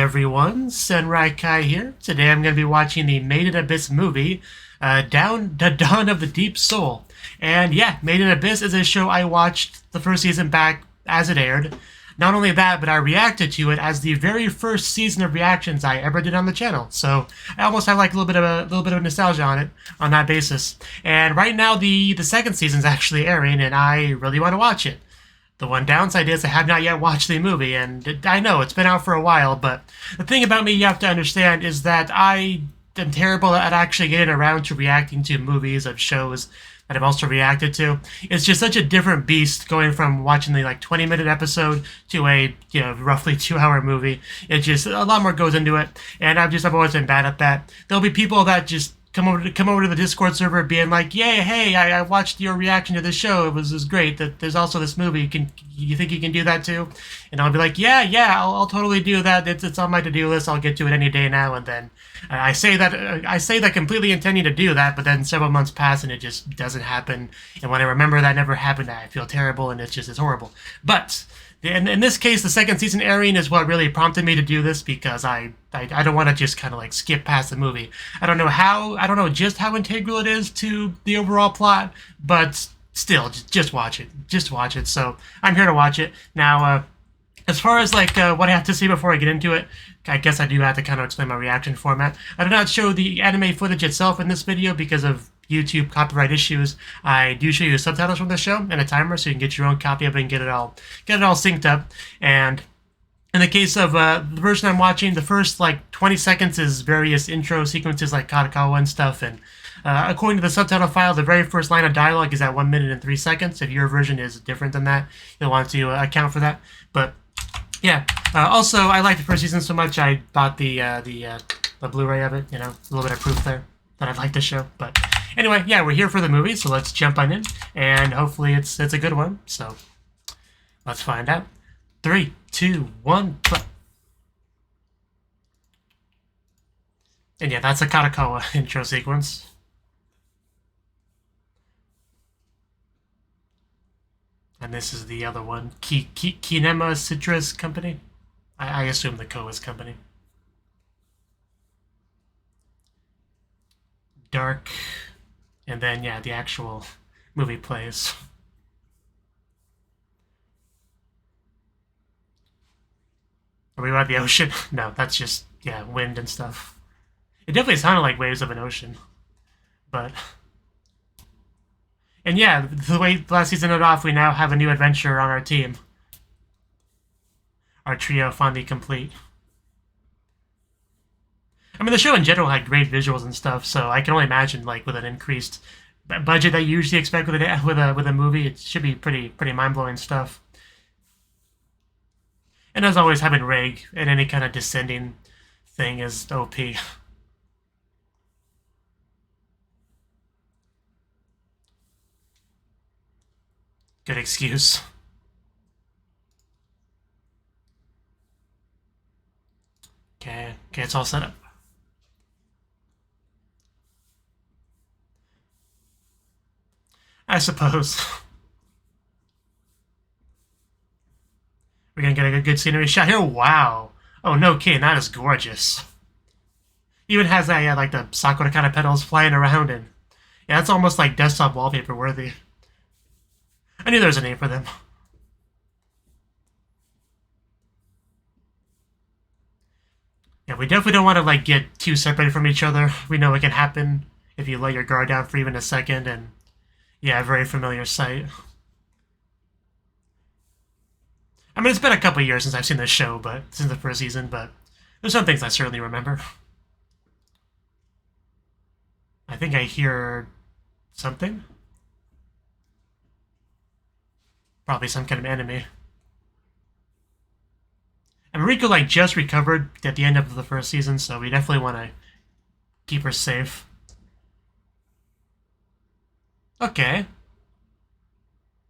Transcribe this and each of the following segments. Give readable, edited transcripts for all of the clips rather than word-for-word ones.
everyone, Senrai here. Today I'm going to be watching the Made in Abyss movie, The Dawn of the Deep Soul. And yeah, Made in Abyss is a show I watched the first season back as it aired. Not only that, but I reacted to it as the very first season of reactions I ever did on the channel. So I almost have like a little bit of nostalgia on it, on that basis. And right now the second season's actually airing, and I really want to watch it. The one downside is I have not yet watched the movie, and I know it's been out for a while, but the thing about me you have to understand is that I am terrible at actually getting around to reacting to movies of shows that I've also reacted to. It's just such a different beast going from watching the 20-minute episode to a roughly 2-hour movie. It's just a lot more goes into it, and I've always been bad at that. There'll be people that just come over to the Discord server being like, "Yeah, hey, I watched your reaction to this show. It was great. That there's also this movie. You think you can do that too?" And I'll be like, "Yeah, I'll totally do that. It's on my to-do list. I'll get to it any day now." And then I say that completely intending to do that, but then several months pass and it just doesn't happen. And when I remember that never happened, I feel terrible, and it's horrible. But in this case, the second season airing is what really prompted me to do this, because I don't want to just kind of skip past the movie. I don't know just how integral it is to the overall plot, but still, just watch it. Just watch it. So I'm here to watch it. Now, as far as what I have to say before I get into it, I guess I do have to kind of explain my reaction format. I did not show the anime footage itself in this video because of YouTube copyright issues. I do show you subtitles from the show and a timer, so you can get your own copy of it and get it all synced up. And in the case of the version I'm watching, the first 20 seconds is various intro sequences like Katakawa and stuff. And according to the subtitle file, the very first line of dialogue is at 1 minute and 3 seconds. If your version is different than that, you'll want to account for that. But yeah. Also, I liked the first season so much I bought the Blu-ray of it. A little bit of proof there that I like the show. But anyway, yeah, we're here for the movie, so let's jump on in, and hopefully it's a good one. So let's find out. 3, 2, 1, play. And yeah, that's a Katakawa intro sequence. And this is the other one, Kinema Citrus Company. I assume the Koa's company. Dark, and then yeah, the actual movie plays. Are we at the ocean? No, that's just wind and stuff. It definitely sounded like waves of an ocean, but. And yeah, the way last season ended off, we now have a new adventure on our team. Our trio finally complete. I mean, the show in general had great visuals and stuff, so I can only imagine, with an increased budget that you usually expect with a movie, it should be pretty mind-blowing stuff. And as always, having Reg in any kind of descending thing is OP. Good excuse. Okay, it's all set up. I suppose. We're gonna get a good scenery shot here. Wow. Oh, no kidding, that is gorgeous. Even has that, the sakura kind of petals flying around, and yeah, that's almost like desktop wallpaper worthy. I knew there was a name for them. Yeah, we definitely don't want to get too separated from each other. We know it can happen if you let your guard down for even a second, and yeah, a very familiar sight. I mean, it's been a couple years since I've seen this show, but since the first season, but there's some things I certainly remember. I think I hear something. Probably some kind of enemy. And Riko just recovered at the end of the first season, so we definitely want to keep her safe. Okay.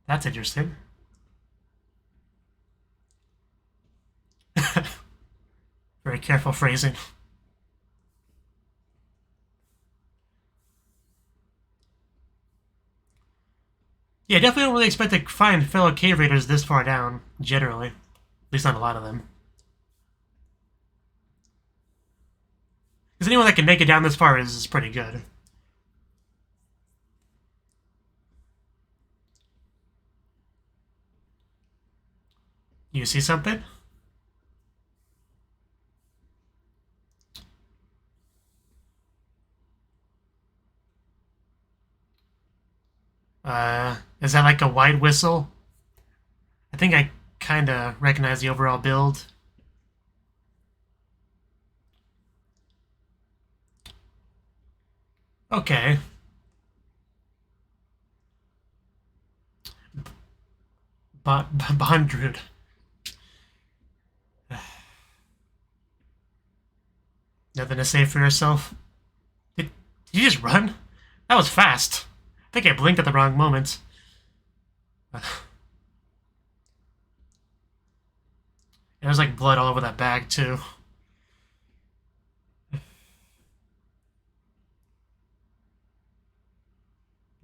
That's interesting. Very careful phrasing. Yeah, definitely don't really expect to find fellow cave raiders this far down, generally. At least not a lot of them. Because anyone that can make it down this far is pretty good. You see something? Is that like a wide whistle? I think I kind of recognize the overall build. Okay. Bondrude. Nothing to say for yourself? Did you just run? That was fast. I think I blinked at the wrong moment. There's like blood all over that bag, too.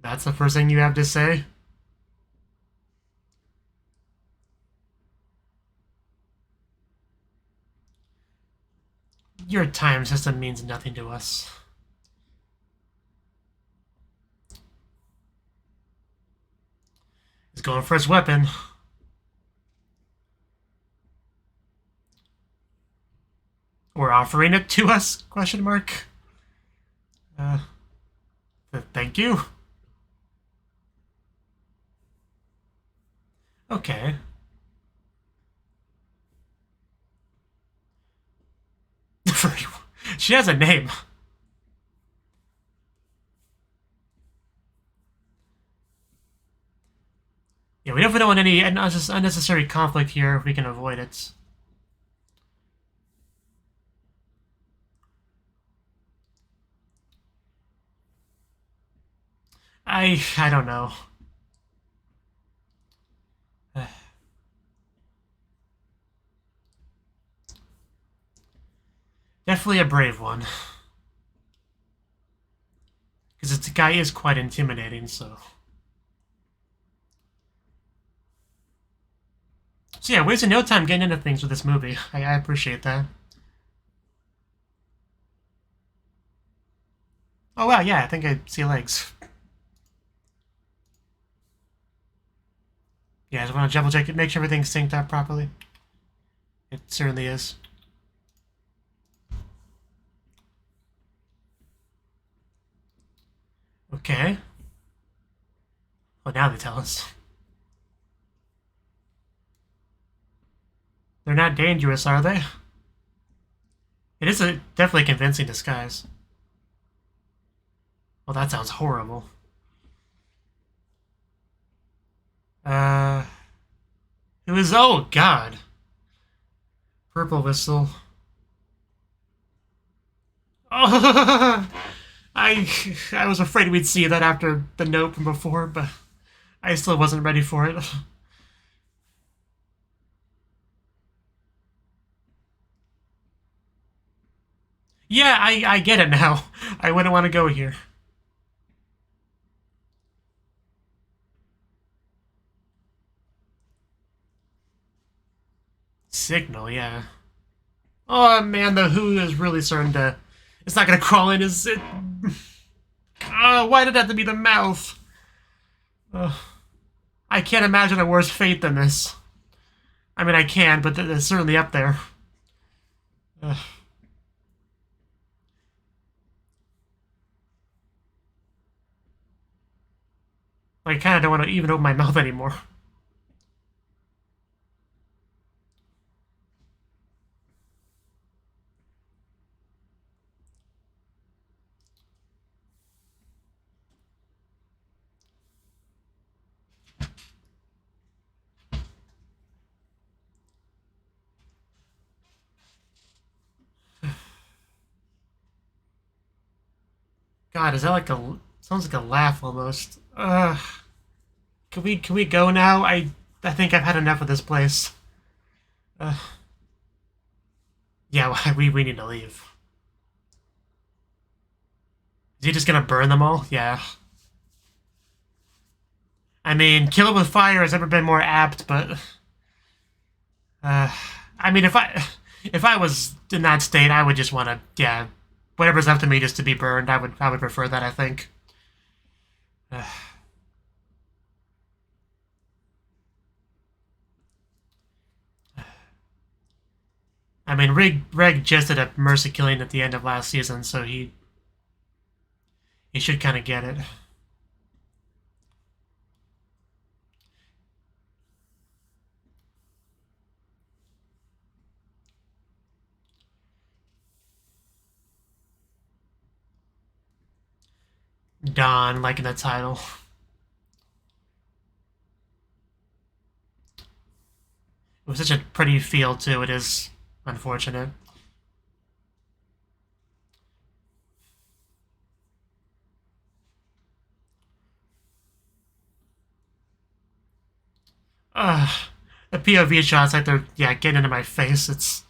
That's the first thing you have to say? Your time system means nothing to us. He's going for his weapon. Or offering it to us? Question mark. Thank you. Okay. She has a name. Yeah, we definitely don't want any unnecessary conflict here if we can avoid it. I don't know. Definitely a brave one. Because the guy is quite intimidating, so... So yeah, wasting no time getting into things with this movie. I appreciate that. Oh wow, yeah, I think I see legs. Yeah, I just want to double check it, make sure everything's synced up properly. It certainly is. Okay. Well, now they tell us. They're not dangerous, are they? It is a definitely convincing disguise. Well, that sounds horrible. It was, oh god. Purple whistle. Oh, I was afraid we'd see that after the note from before, but I still wasn't ready for it. Yeah, I get it now. I wouldn't want to go here. Signal, yeah. Oh man, the Who is really starting to... It's not gonna crawl in, is it? Why did it have to be the mouth? I can't imagine a worse fate than this. I mean, I can, but it's certainly up there. I kind of don't want to even open my mouth anymore. God, is that like a... Sounds like a laugh almost. Can we go now? I think I've had enough of this place. Yeah, we need to leave. Is he just gonna burn them all? Yeah. I mean, kill it with fire has never been more apt, but... I mean, if I was in that state, I would just want to, yeah, whatever's left of me just to be burned. I would prefer that, I think. I mean, Reg just did a mercy killing at the end of last season, so he should kind of get it. Dawn, like in the title. It was such a pretty feel, too. It is unfortunate. The POV shots, like they're, getting into my face. It's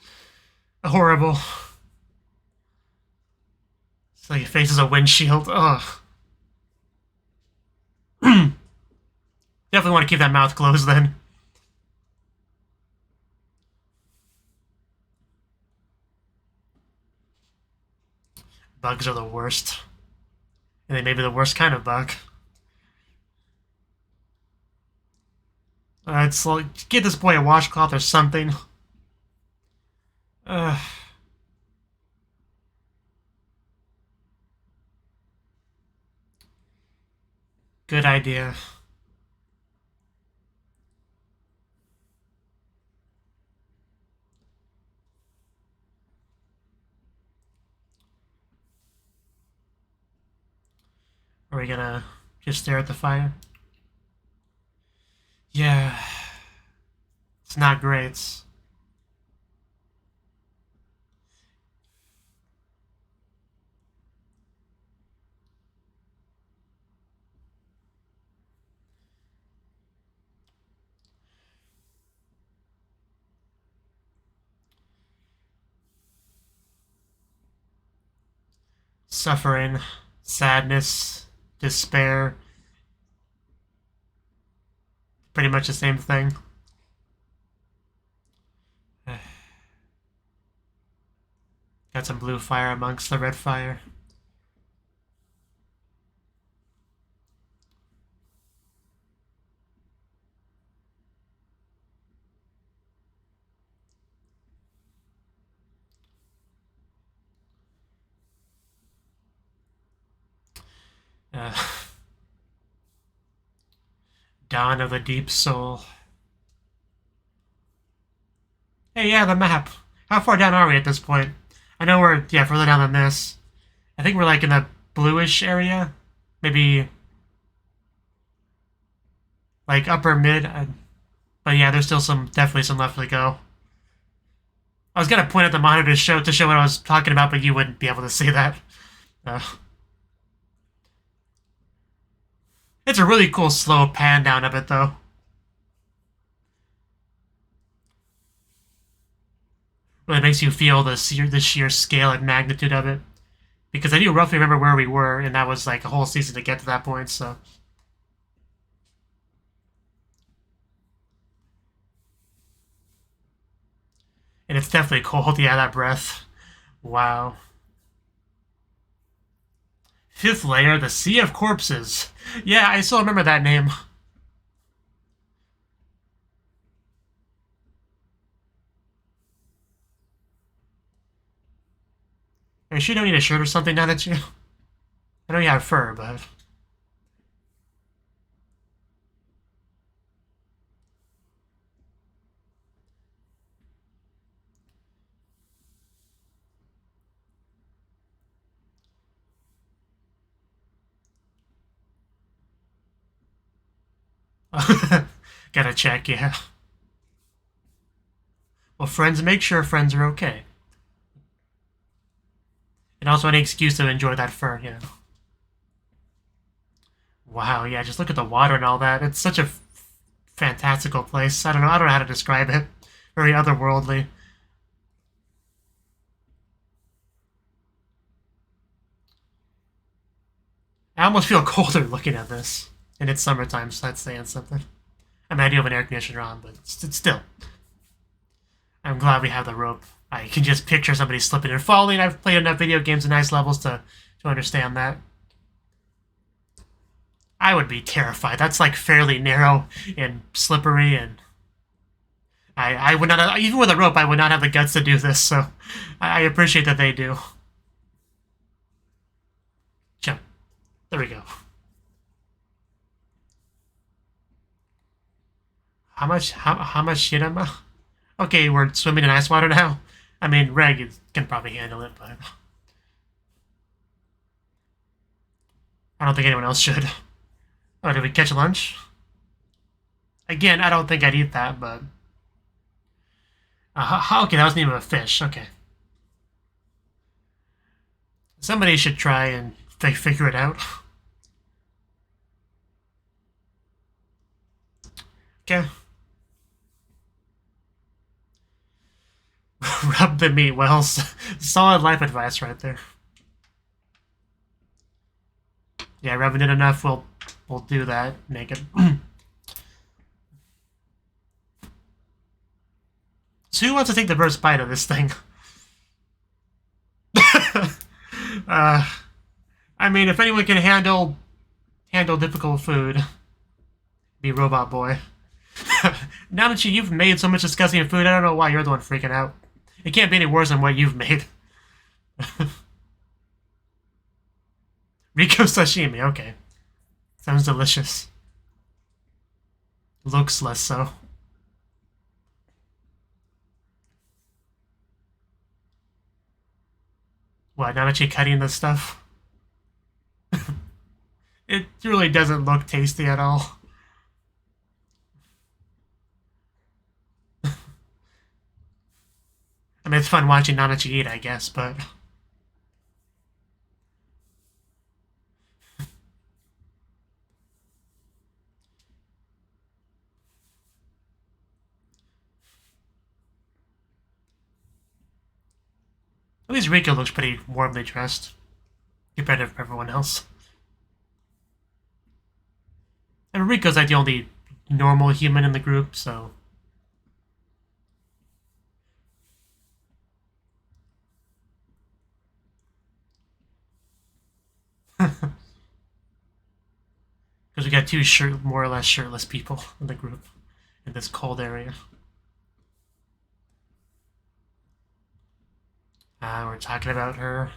horrible. It's like your face is a windshield. Ugh. Definitely want to keep that mouth closed then. Bugs are the worst. And they may be the worst kind of bug. It's like, get this boy a washcloth or something. Good idea. Are we gonna just stare at the fire? Yeah. It's not great. Suffering, sadness, despair. Pretty much the same thing. Got some blue fire amongst the red fire. Dawn of the Deep Soul. Hey, yeah, the map. How far down are we at this point? I know we're, further down than this. I think we're, like, in the bluish area. Maybe, like, upper mid. But yeah, there's still definitely some left to go. I was gonna point at the monitor to show what I was talking about, but you wouldn't be able to see that. It's a really cool slow pan down of it, though. Really makes you feel the sheer scale and magnitude of it. Because I do roughly remember where we were, and that was like a whole season to get to that point, so... And it's definitely cold, yeah, that breath. Wow. Fifth layer, the Sea of Corpses. Yeah, I still remember that name. Are you sure you don't need a shirt or something now that you... I know you have fur, but... Gotta check, yeah. Well, friends, make sure friends are okay. And also any excuse to enjoy that fur, you know. Wow, yeah, just look at the water and all that. It's such a fantastical place. I don't know how to describe it. Very otherworldly. I almost feel colder looking at this. And it's summertime, so that's saying something. I mean, I do have an air conditioner on, but it's still. I'm glad we have the rope I can just picture somebody slipping and falling. I've played enough video games and nice levels to understand that. I would be terrified. That's like fairly narrow and slippery, and I would not have, even with a rope, I would not have the guts to do this, so I appreciate that they do. Jump. There we go. How much shit am I? Okay, we're swimming in ice water now. I mean, Reg can probably handle it, but I don't think anyone else should. Oh, did we catch lunch? Again, I don't think I'd eat that, but okay, that wasn't even a fish. Okay, somebody should try and figure it out. Okay. Rub the meat. Well, solid life advice right there. Yeah, rubbing it enough will do that. Make it. So who wants to take the first bite of this thing? I mean, if anyone can handle difficult food, be Robot Boy. Now that you've made so much disgusting food, I don't know why you're the one freaking out. It can't be any worse than what you've made. Rico sashimi, okay. Sounds delicious. Looks less so. What, now that you're cutting this stuff? It really doesn't look tasty at all. I mean, it's fun watching Nanachi eat, I guess, but... At least Rico looks pretty warmly dressed, compared to everyone else. And Rico's like the only normal human in the group, so... Because we got two more or less shirtless people in the group in this cold area. We're talking about her.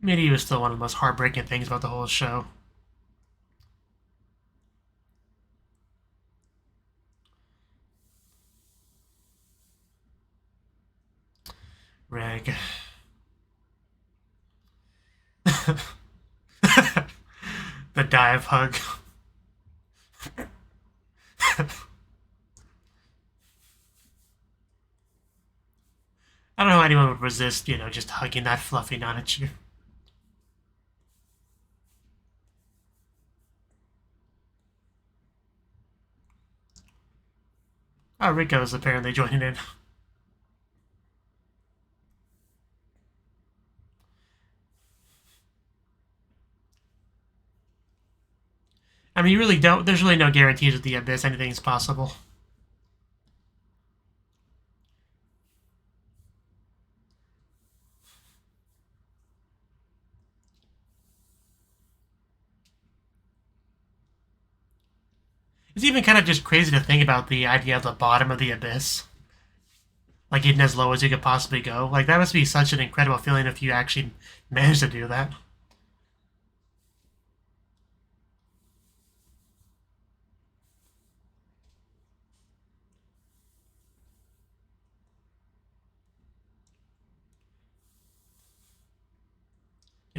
Mitty was still one of the most heartbreaking things about the whole show. Reg. The dive hug. I don't know how anyone would resist, just hugging that fluffy Nanachi. Oh, Rico's apparently joining in. I mean, you really don't... There's really no guarantees with the Abyss anything's possible. It's even kind of just crazy to think about the idea of the bottom of the Abyss. Like, getting as low as you could possibly go. Like, that must be such an incredible feeling if you actually managed to do that.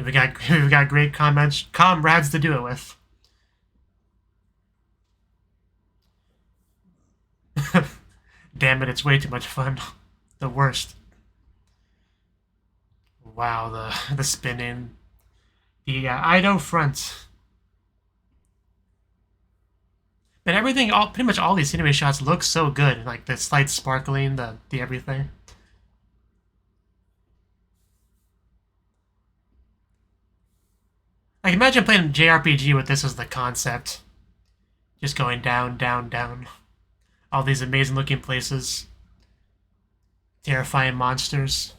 We got great comrades to do it with. Damn it, it's way too much fun. The worst. Wow, the spinning. The Ido front. But everything, pretty much all these anime shots look so good. Like the slight sparkling, the everything. I can imagine playing JRPG with this as the concept. Just going down, down, down. All these amazing looking places. Terrifying monsters.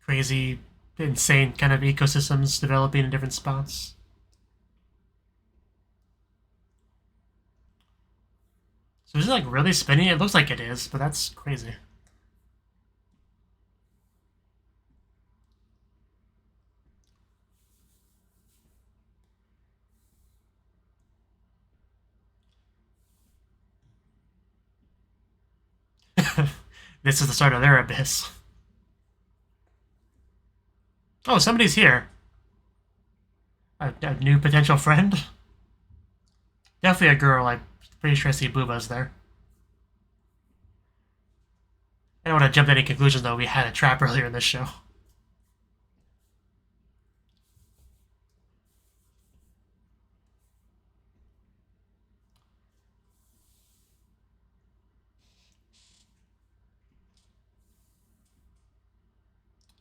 Crazy, insane kind of ecosystems developing in different spots. So is it like really spinning? It looks like it is, but that's crazy. This is the start of their abyss. Oh, somebody's here. A new potential friend? Definitely a girl. I'm pretty sure I see boobas there. I don't want to jump to any conclusions, though. We had a trap earlier in this show.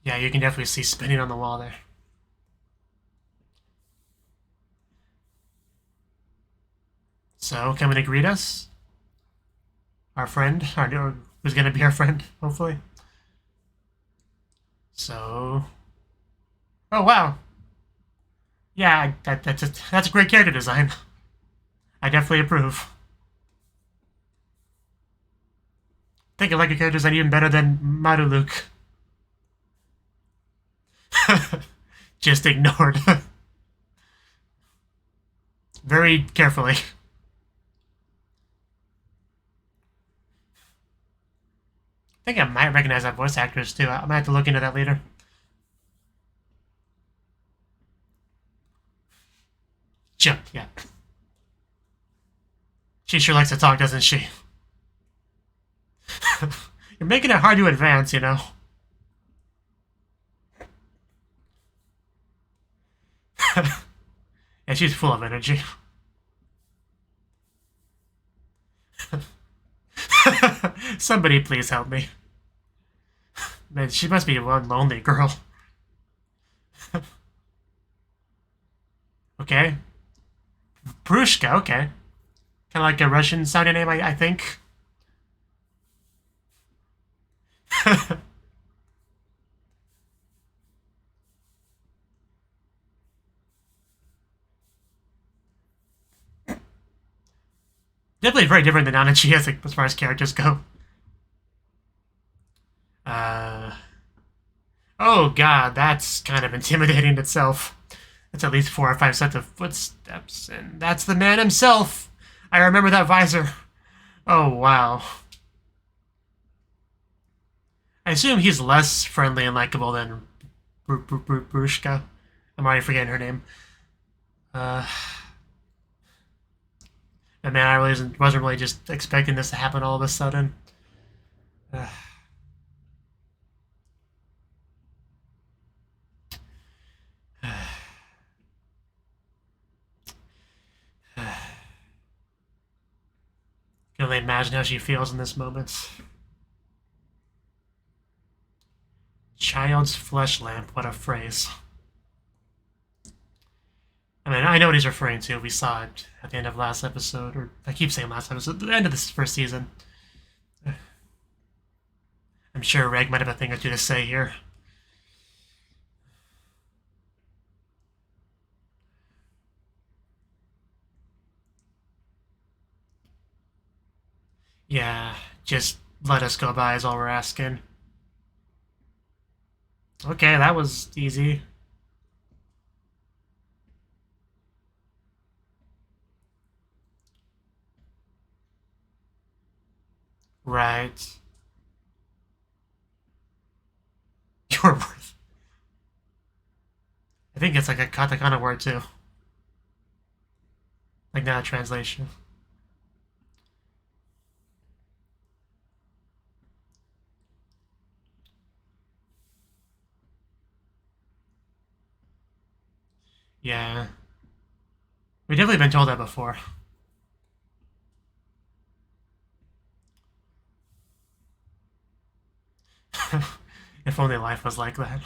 Yeah, you can definitely see spinning on the wall there. So, coming to greet us? Our friend, who's going to be our friend, hopefully. So... Oh, wow. Yeah, that's a great character design. I definitely approve. I think I like your character design even better than Maruluk. Just ignored. Very carefully. I think I might recognize that voice actress too. I might have to look into that later. Jump, yeah. She sure likes to talk, doesn't she? You're making it hard to advance, you know. Yeah, she's full of energy. Somebody please help me. Man, she must be one lonely girl. Okay. Prushka, okay. Kind of like a Russian sounding name, I think. Definitely very different than Anachi as far as characters go. Oh god, that's kind of intimidating itself. That's at least 4 or 5 sets of footsteps, and that's the man himself! I remember that visor. Oh, wow. I assume he's less friendly and likable than Brushka. I'm already forgetting her name. But man, I really wasn't really just expecting this to happen all of a sudden. Can only imagine how she feels in this moment. Child's flesh lamp, what a phrase. I mean, I know what he's referring to. We saw it at the end of last episode, or I keep saying last episode, the end of this first season. I'm sure Reg might have a thing or two to say here. Yeah, just let us go by is all we're asking. Okay, that was easy. Right. Your worth. I think it's like a katakana word too. Like not a translation. Yeah. We've definitely been told that before. If only life was like that.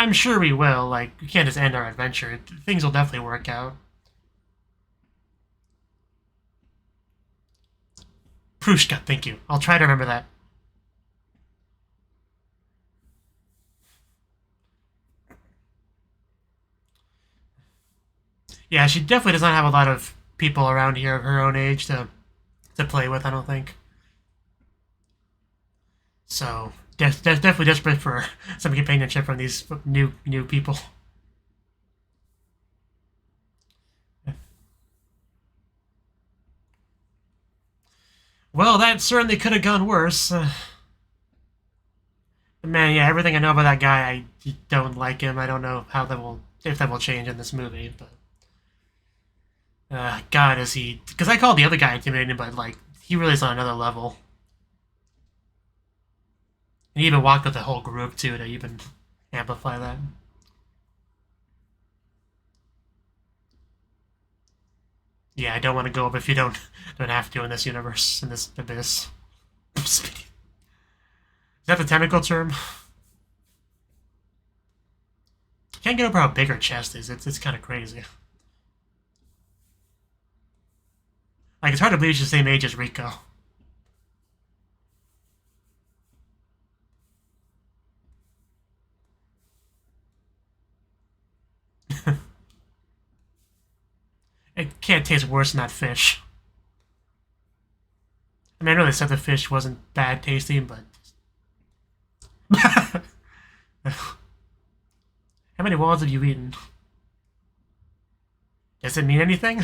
I'm sure we will. Like, we can't just end our adventure. Things will definitely work out. Prushka, thank you. I'll try to remember that. Yeah, she definitely does not have a lot of people around here of her own age to play with, I don't think. So, definitely desperate for some companionship from these new people. Well, that certainly could have gone worse. Man, yeah, everything I know about that guy, I don't like him. I don't know how that will, if that will change in this movie, but God, is he? Because I called the other guy intimidating, but like he really is on another level. And he even walked with the whole group too to even amplify that. Yeah, I don't want to go up if you don't have to in this universe, in this abyss. Is that the technical term? Can't get over how big her chest is. It's kind of crazy. Like, it's hard to believe she's the same age as Rico. It can't taste worse than that fish. I mean, I know they said the fish wasn't bad tasting, but... How many walls have you eaten? Does it mean anything?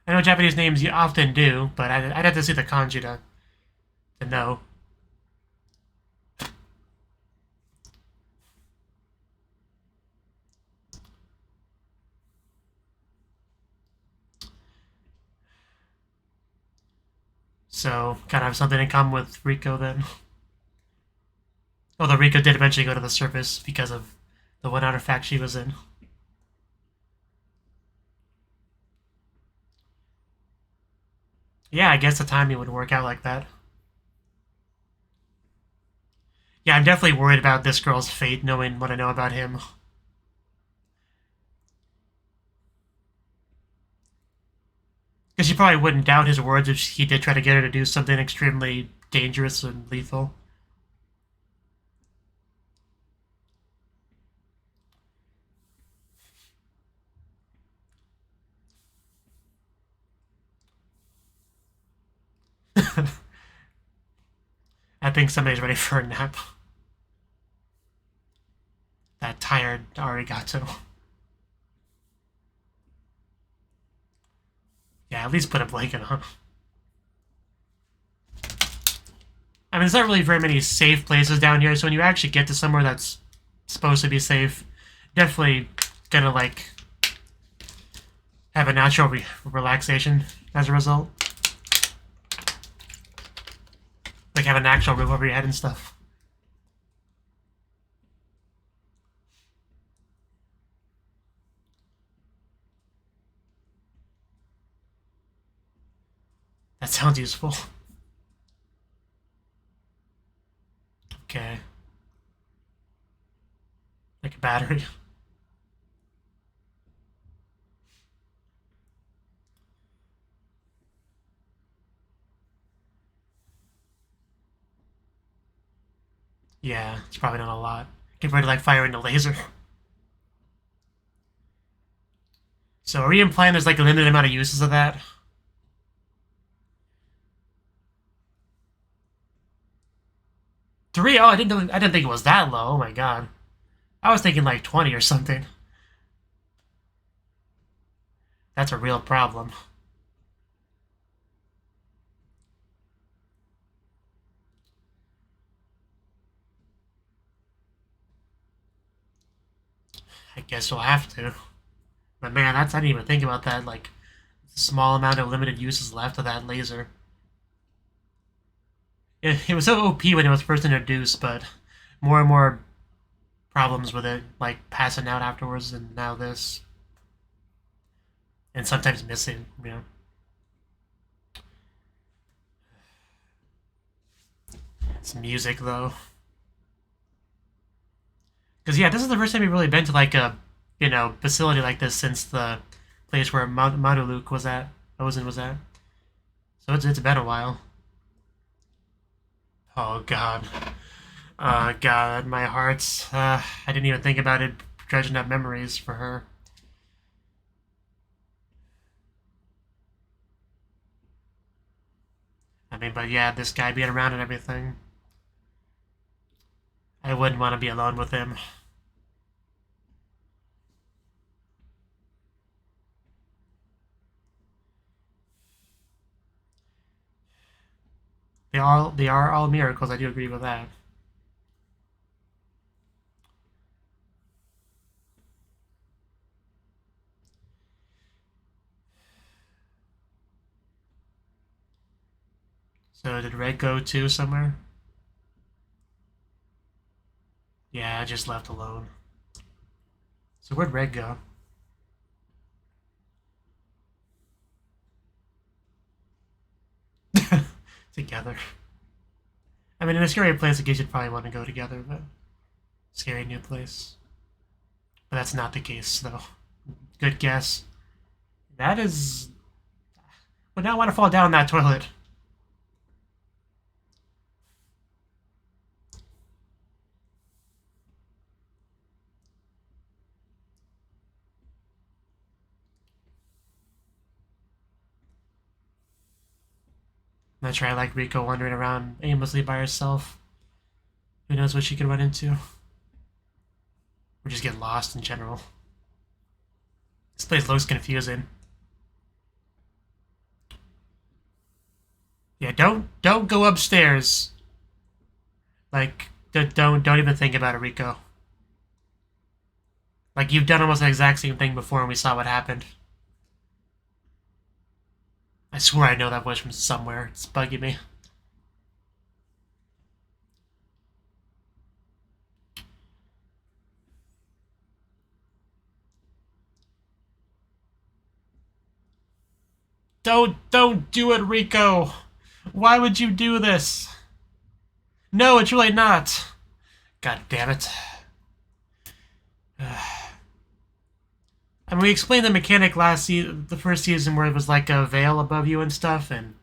I know Japanese names you often do, but I'd have to see the kanji to know. So, kind of have something in common with Rico then. Although Rico did eventually go to the surface because of the one artifact she was in. Yeah, I guess the timing would work out like that. Yeah, I'm definitely worried about this girl's fate, knowing what I know about him. Because she probably wouldn't doubt his words if he did try to get her to do something extremely dangerous and lethal. I think somebody's ready for a nap. That tired arigato. Yeah, at least put a blanket on. I mean, there's not really very many safe places down here, so when you actually get to somewhere that's supposed to be safe, definitely gonna, like, have a natural relaxation as a result. Like, have an actual roof over your head and stuff. That sounds useful. Okay. Like a battery. Yeah, it's probably not a lot. Compared to, like, firing a laser. So are we implying there's, like, a limited amount of uses of that? Three? Oh, I didn't think it was that low. Oh my god. I was thinking like 20 or something. That's a real problem. I guess we'll have to. But man, I didn't even think about that. Like, small amount of limited uses left of that laser. It was so OP when it was first introduced, but more and more problems with it, like passing out afterwards, and now this. And sometimes missing, you know. It's music, though. Because, yeah, this is the first time we've really been to, like, a, facility like this since the place where Maduluk was at. Ozen was at. So it's been a while. Oh, God. God, my heart. I didn't even think about it, dredging up memories for her. I mean, but yeah, this guy being around and everything. I wouldn't want to be alone with him. They are all miracles, I do agree with that. So did Red go too somewhere? Yeah, I just left alone. So where'd Red go? Together. I mean, in a scary place, I guess you'd probably want to go together, but scary new place. But that's not the case, though. Good guess. That is... Would not want to fall down that toilet. I'm gonna try like Rico wandering around aimlessly by herself. Who knows what she could run into? Or just get lost in general. This place looks confusing. Yeah, don't go upstairs. Like, don't even think about it, Rico. Like, you've done almost the exact same thing before and we saw what happened. I swear I know that voice from somewhere. It's bugging me. Don't do it, Rico! Why would you do this? No, it's really not. God damn it. I mean, we explained the mechanic the first season, where it was like a veil above you and stuff, and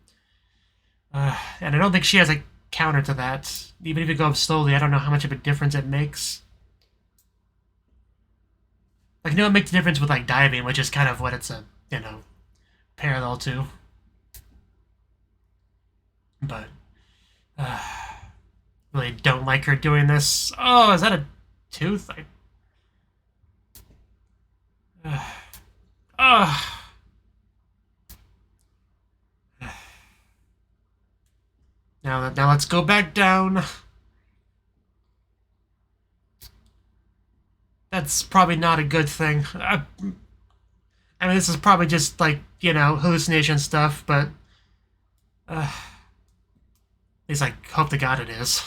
I don't think she has a counter to that. Even if you go up slowly, I don't know how much of a difference it makes. Like, it makes a difference with like diving, which is kind of what it's a parallel to. But really don't like her doing this. Oh, is that a tooth? Now let's go back down. That's probably not a good thing. I mean, this is probably just like, hallucination stuff, but at least I hope to God it is.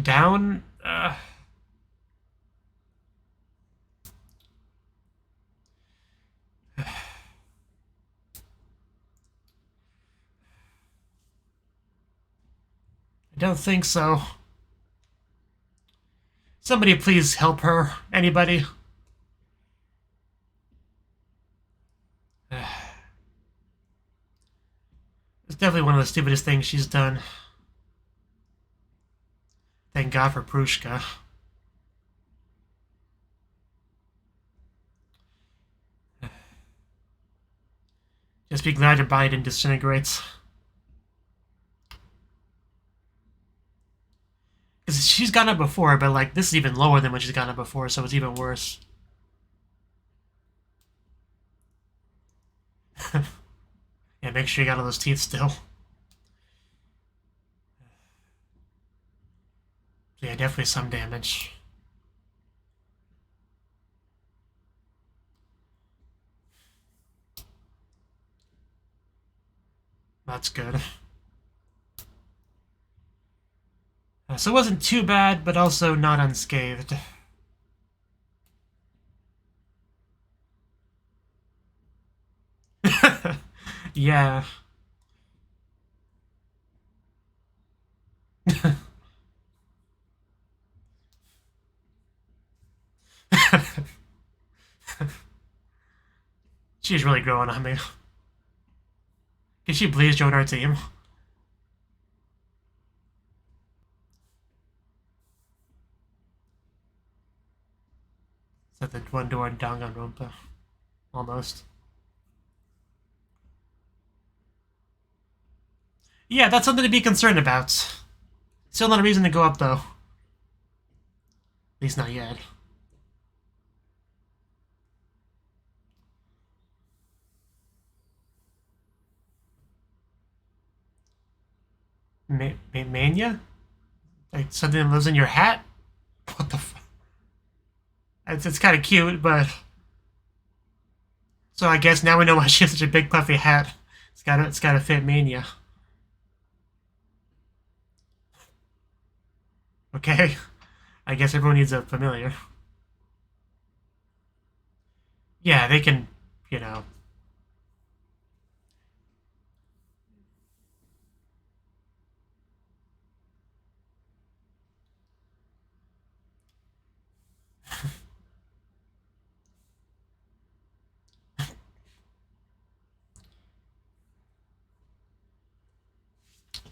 Down? I don't think so. Somebody please help her. Anybody? It's definitely one of the stupidest things she's done. Thank God for Prushka. Just be glad your body didn't disintegrate. Because she's gone up before, but like this is even lower than when she's gone up before, so it's even worse. Yeah, make sure you got all those teeth still. So yeah, definitely some damage. That's good. So it wasn't too bad, but also not unscathed. Yeah. She's really growing on me. Can she please join our team? Is that the one door in Danganronpa? Almost. Yeah, that's something to be concerned about. Still not a reason to go up, though. At least not yet. Mania? Like something that lives in your hat? What the fuck? It's kind of cute, but... So I guess now we know why she has such a big puffy hat. It's gotta fit Mania. Okay. I guess everyone needs a familiar. Yeah, they can, you know...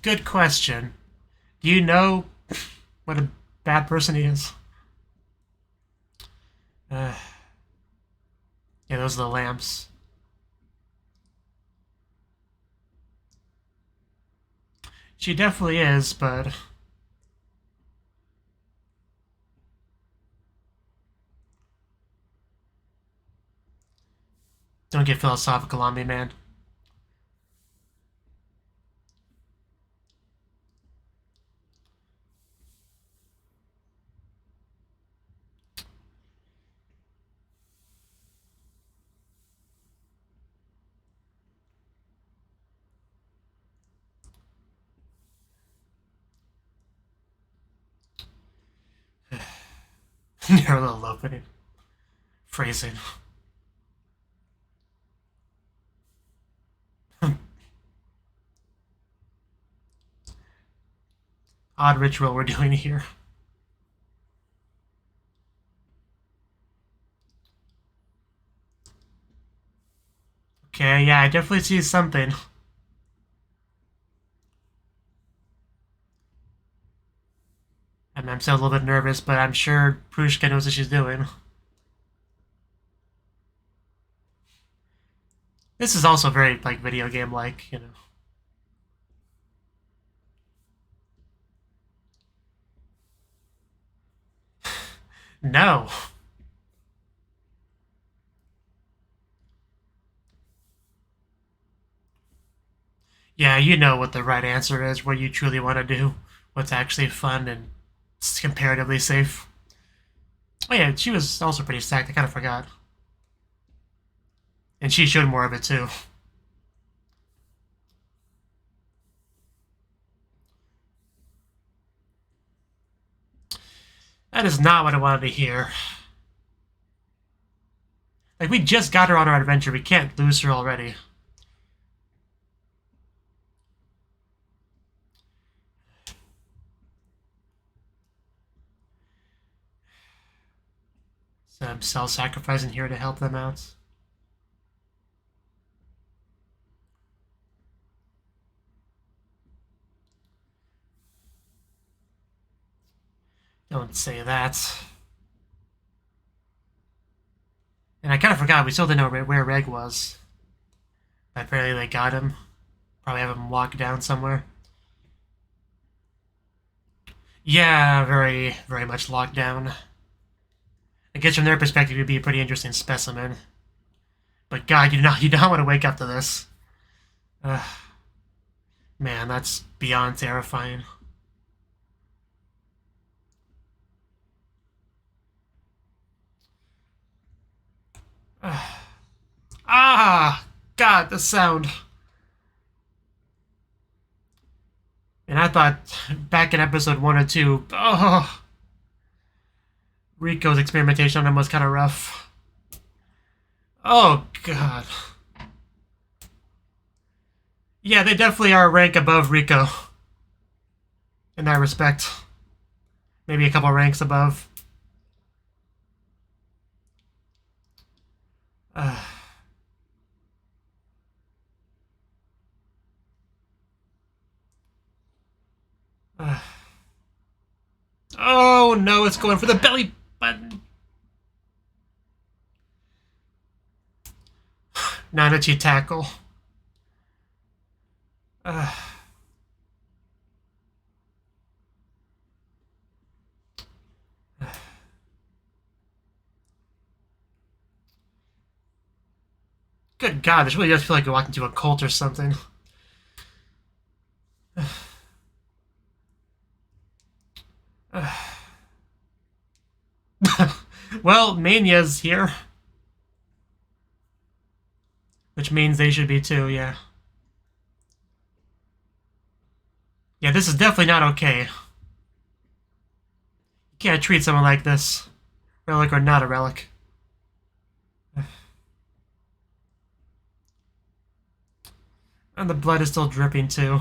Good question. Do you know what a bad person he is? Yeah, those are the lamps. She definitely is, but... Don't get philosophical on me, man. You're a little opening. Phrasing. Odd ritual we're doing here. Okay, yeah, I definitely see something. I'm still a little bit nervous, but I'm sure Prushka knows what she's doing. This is also very, like, video game-like, you know. No. Yeah, you know what the right answer is, what you truly want to do, what's actually fun and comparatively safe. Oh yeah, she was also pretty stacked, I kind of forgot. And she showed more of it too. That is not what I wanted to hear. Like, we just got her on our adventure, we can't lose her already. So I'm self-sacrificing here to help them out. Don't say that. And I kind of forgot, we still didn't know where Reg was. Apparently they got him. Probably have him locked down somewhere. Yeah, very, very much locked down. I guess from their perspective, it'd be a pretty interesting specimen. But God, you don't want to wake up to this. Man, that's beyond terrifying. Ah! God, the sound. And I thought, back in episode 1 or 2, oh, Rico's experimentation on him was kind of rough. Oh, God. Yeah, they definitely are a rank above Rico in that respect. Maybe a couple ranks above. Uh, uh. Oh no, it's going for the belly button. Nanachi tackle. Uh. Good God, this really does feel like you're walking into a cult or something. Well, Mania's here. Which means they should be too, yeah. Yeah, this is definitely not okay. You can't treat someone like this. Relic or not a relic. And the blood is still dripping too.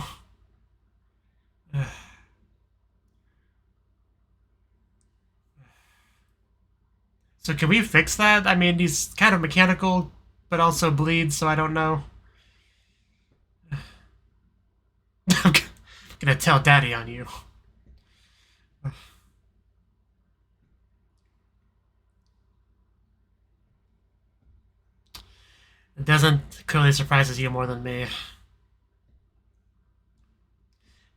So can we fix that? I mean, he's kind of mechanical, but also bleeds, so I don't know. I'm gonna tell Daddy on you. It doesn't clearly surprises you more than me.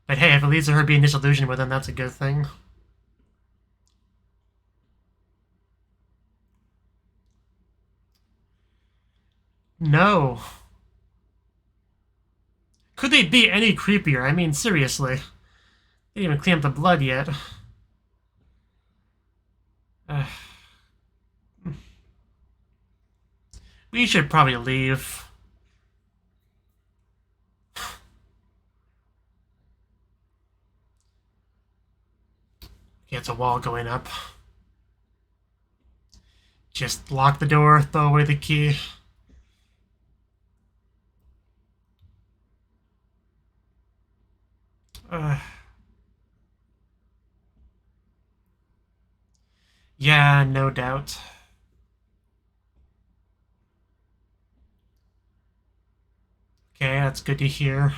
But hey, if it leads to her being disillusioned with him, that's a good thing. No. Could they be any creepier? I mean, seriously. They didn't even clean up the blood yet. We should probably leave. Okay, it's a wall going up. Just lock the door, throw away the key. Yeah, no doubt. Okay, that's good to hear.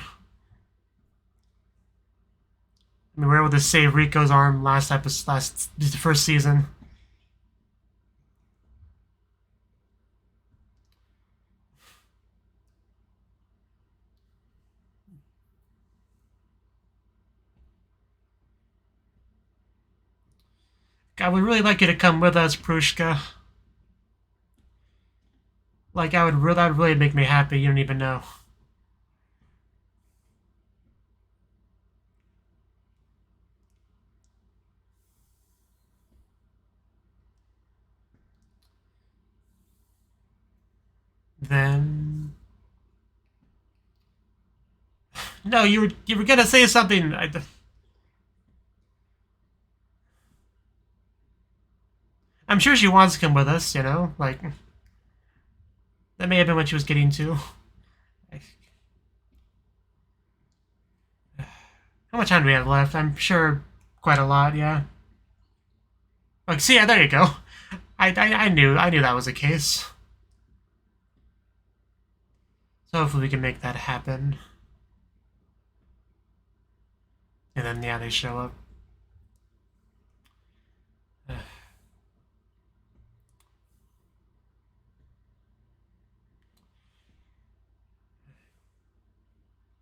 I mean, we were able to save Rico's arm the first season. God, we'd really like you to come with us, Prushka. Like, that would really make me happy. You don't even know. Then, no, you were gonna say something. I'm sure she wants to come with us. You know, like that may have been what she was getting to. How much time do we have left? I'm sure quite a lot. Yeah. Like, see, yeah, there you go. I knew that was the case. So hopefully we can make that happen. And then, yeah, they show up.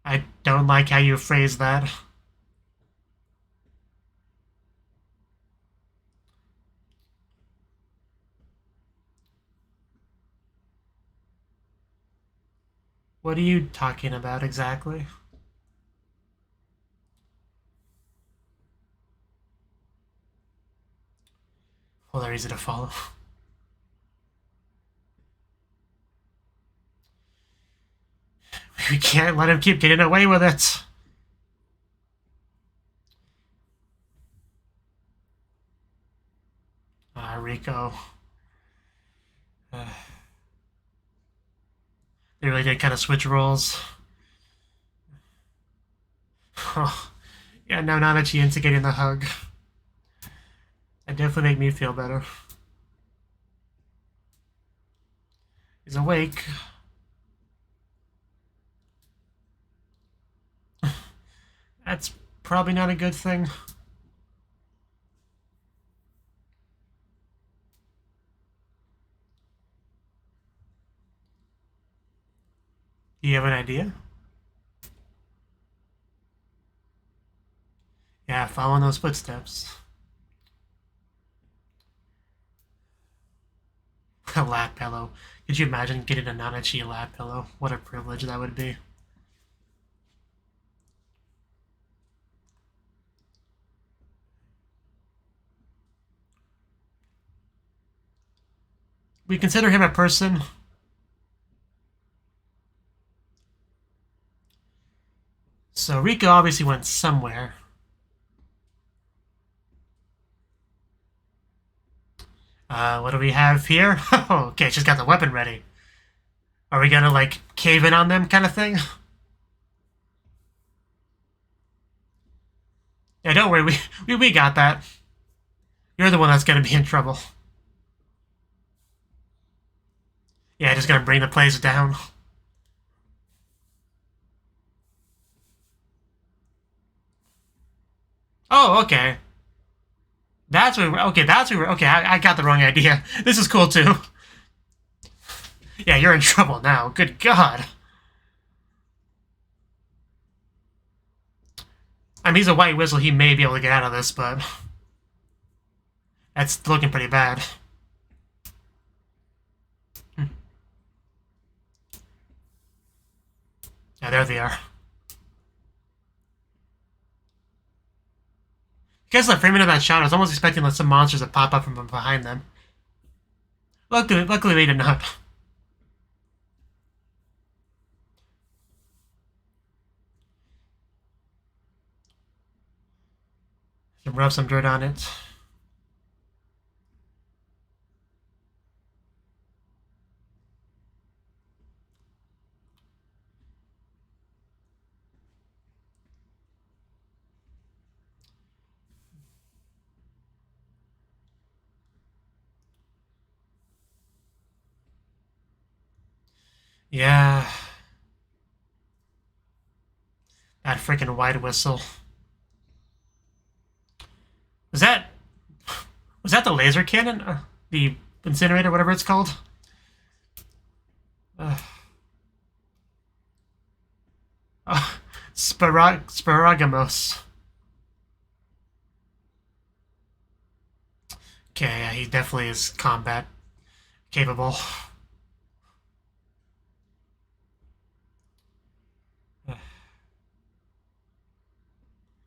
I don't like how you phrase that. What are you talking about exactly? Well, they're easy to follow. We can't let him keep getting away with it. Rico. They really did kind of switch roles. Oh, yeah, no, now that she instigating the hug. That definitely make me feel better. He's awake. That's probably not a good thing. Do you have an idea? Yeah, following those footsteps. A lap pillow. Could you imagine getting a Nanachi lap pillow? What a privilege that would be. We consider him a person. So Rika obviously went somewhere. What do we have here? Oh, okay, she's got the weapon ready. Are we gonna, like, cave in on them kind of thing? Yeah, don't worry, we got that. You're the one that's gonna be in trouble. Yeah, just gonna bring the place down. Oh, okay. That's what okay, that's what okay, I got the wrong idea. This is cool too. Yeah, you're in trouble now. Good God. I mean, he's a white whistle. He may be able to get out of this, but that's looking pretty bad. Yeah, there they are. Guess the framing of that shot, I was almost expecting some monsters to pop up from behind them. Luckily they did not. Rub some dirt on it. Yeah. That freaking white whistle. Was that the laser cannon? The incinerator, whatever it's called? Sparagamos. Okay, yeah, he definitely is combat capable.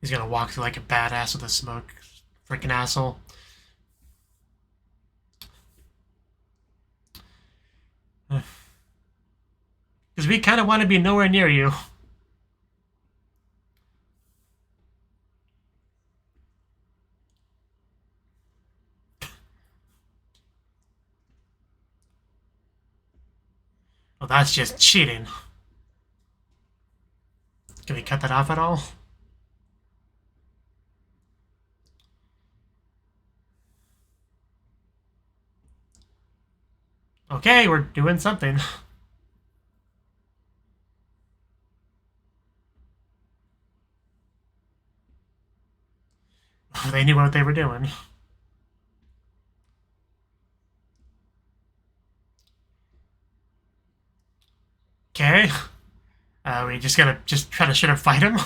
He's gonna walk through like a badass with the smoke. Freaking asshole. Because we kind of want to be nowhere near you. Well, that's just cheating. Can we cut that off at all? Okay, we're doing something. They knew what they were doing. Okay. We just gotta try to shit or fight him.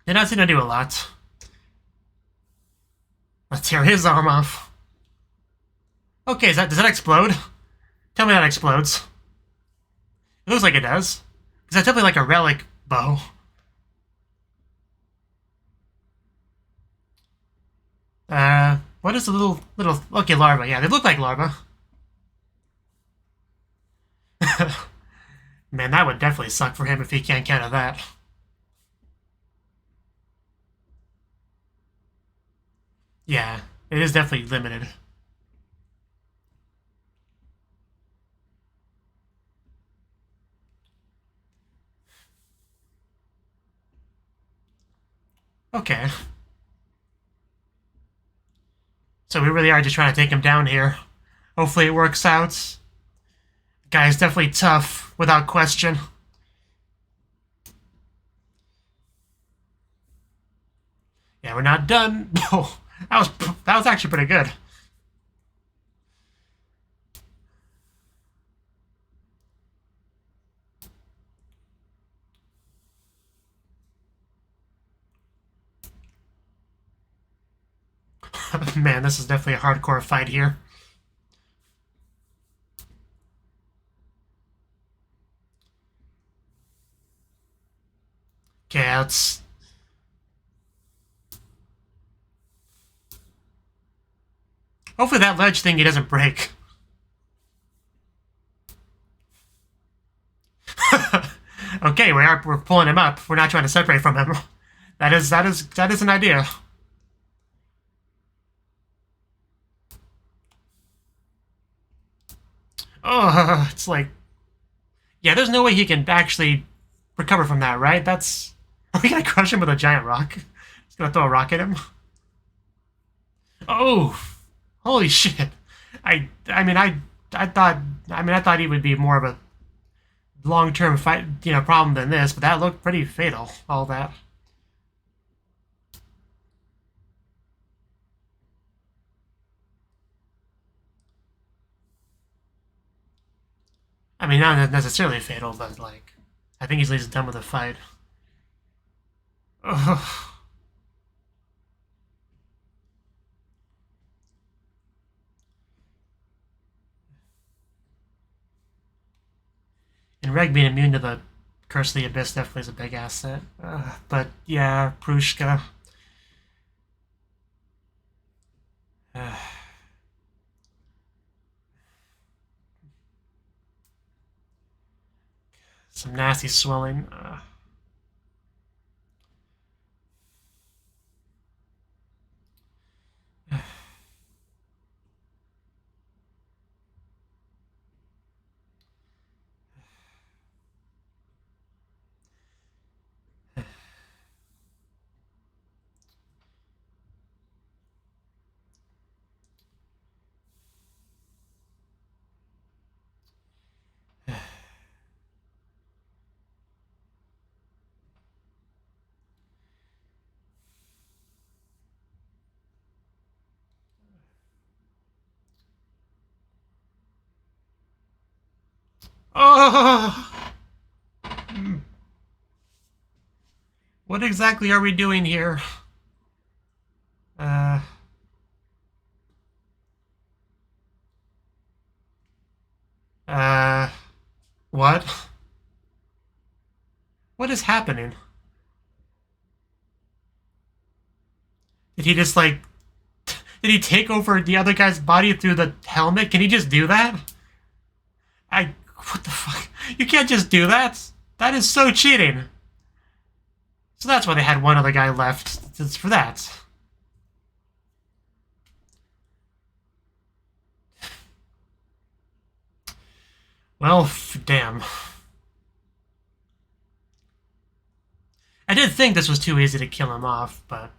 They don't seem to do a lot. Let's tear his arm off. Okay, does that explode? Tell me that explodes. It looks like it does. Because that's definitely like a relic bow. What is the little... Okay, larva. Yeah, they look like larva. Man, that would definitely suck for him if he can't counter that. Yeah, it is definitely limited. Okay. So we really are just trying to take him down here. Hopefully it works out. Guy's definitely tough, without question. Yeah, we're not done. Oh, that was actually pretty good. Man, this is definitely a hardcore fight here. Okay, let's... Hopefully that ledge thingy doesn't break. Okay, we're pulling him up. We're not trying to separate from him. That is an idea. Oh, it's like... Yeah, there's no way he can actually recover from that, right? That's... Are we gonna crush him with a giant rock? Just gonna throw a rock at him? Oh! Holy shit. I thought he would be more of a long-term fight, problem than this, but that looked pretty fatal, all that. I mean, not necessarily fatal, but, like, I think he's at least done with the fight. Ugh. And Reg being immune to the Curse of the Abyss definitely is a big asset. But, yeah, Prushka. Some nasty swelling. Oh! What exactly are we doing here? Uh... Uh... What? What is happening? Did he just, like... Did he take over the other guy's body through the helmet? Can he just do that? What the fuck? You can't just do that! That is so cheating! So that's why they had one other guy left. It's for that. Well, damn. I did think this was too easy to kill him off, but...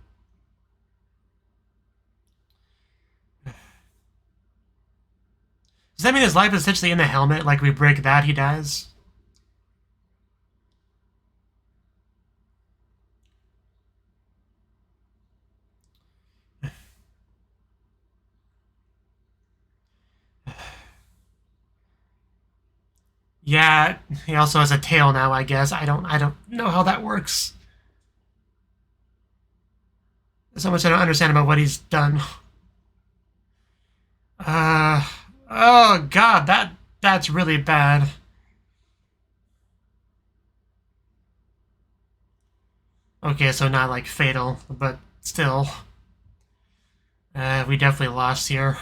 Does that mean his life is essentially in the helmet? Like, we break that, he dies? Yeah, he also has a tail now, I guess. I don't know how that works. There's so much I don't understand about what he's done. Oh god, that's really bad. Okay, so not like fatal, but still. We definitely lost here.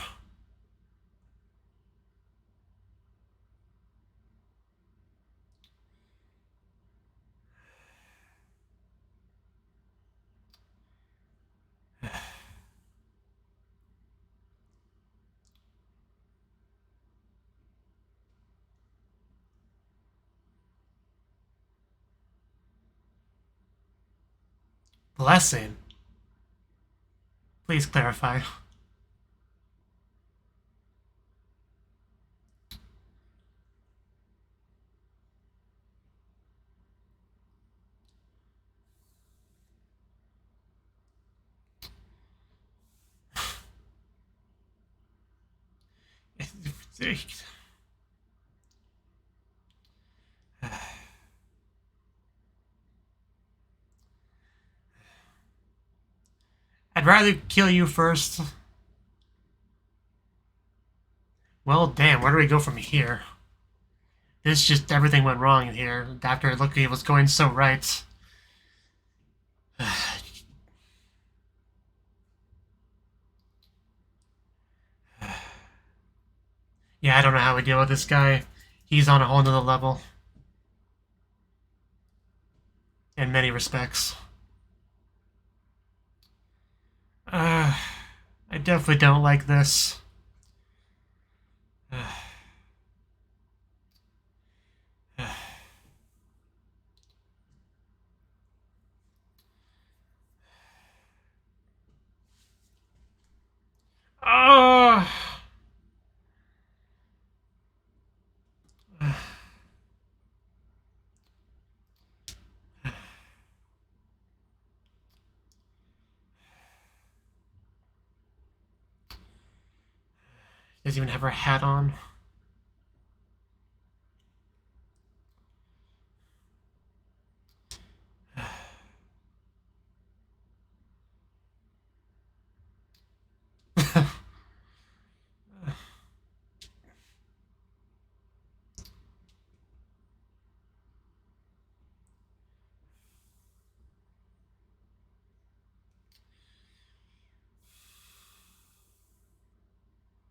Blessing. Please clarify. I'd rather kill you first. Well, damn, where do we go from here? This just, everything went wrong in here after looking it was going so right. Yeah, I don't know how we deal with this guy. He's on a whole nother level. In many respects. I definitely don't like this. Oh! Doesn't even have her hat on.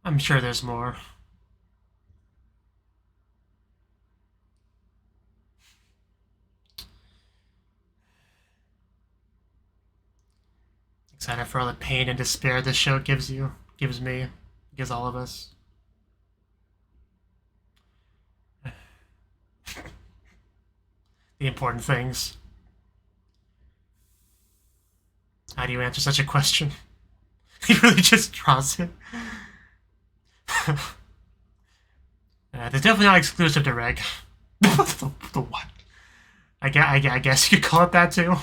I'm sure there's more. Excited for all the pain and despair this show gives you, gives me, gives all of us. The important things. How do you answer such a question? He really just draws it. They're definitely not exclusive to Reg. the what? I guess you could call it that too.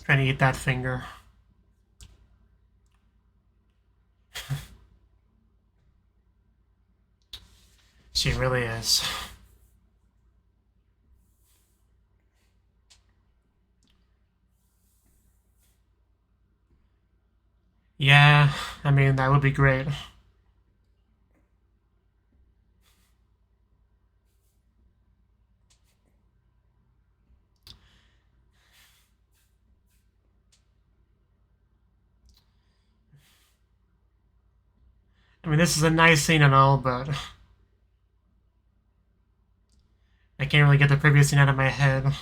Trying to eat that finger. She really is. Yeah, I mean, that would be great. I mean, this is a nice scene and all, but I can't really get the previous scene out of my head.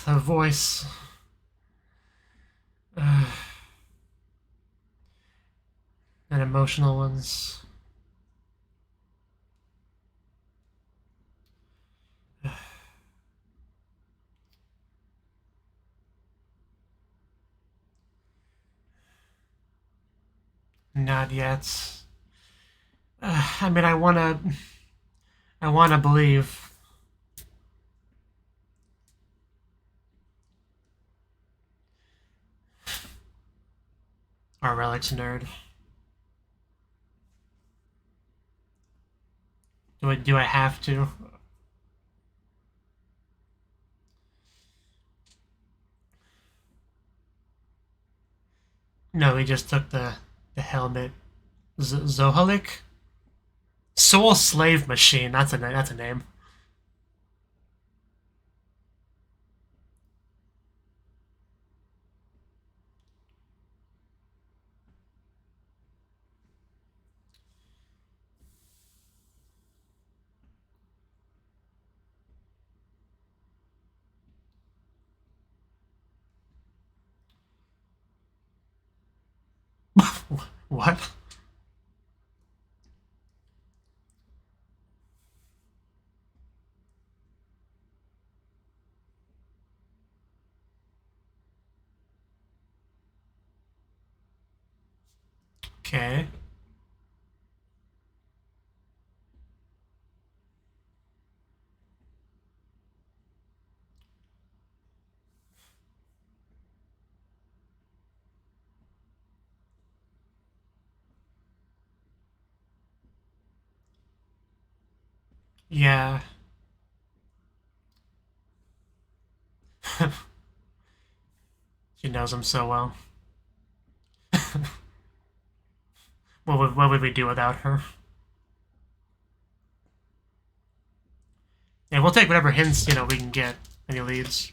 The voice. And emotional ones. Not yet. I mean, I want I want to believe. Our relics nerd. Do I have to? No, he just took the helmet. Zohalik? Soul Slave Machine. That's a name. What? Okay. Yeah. She knows him so well. What would we do without her? Yeah, we'll take whatever hints, we can get. Any leads.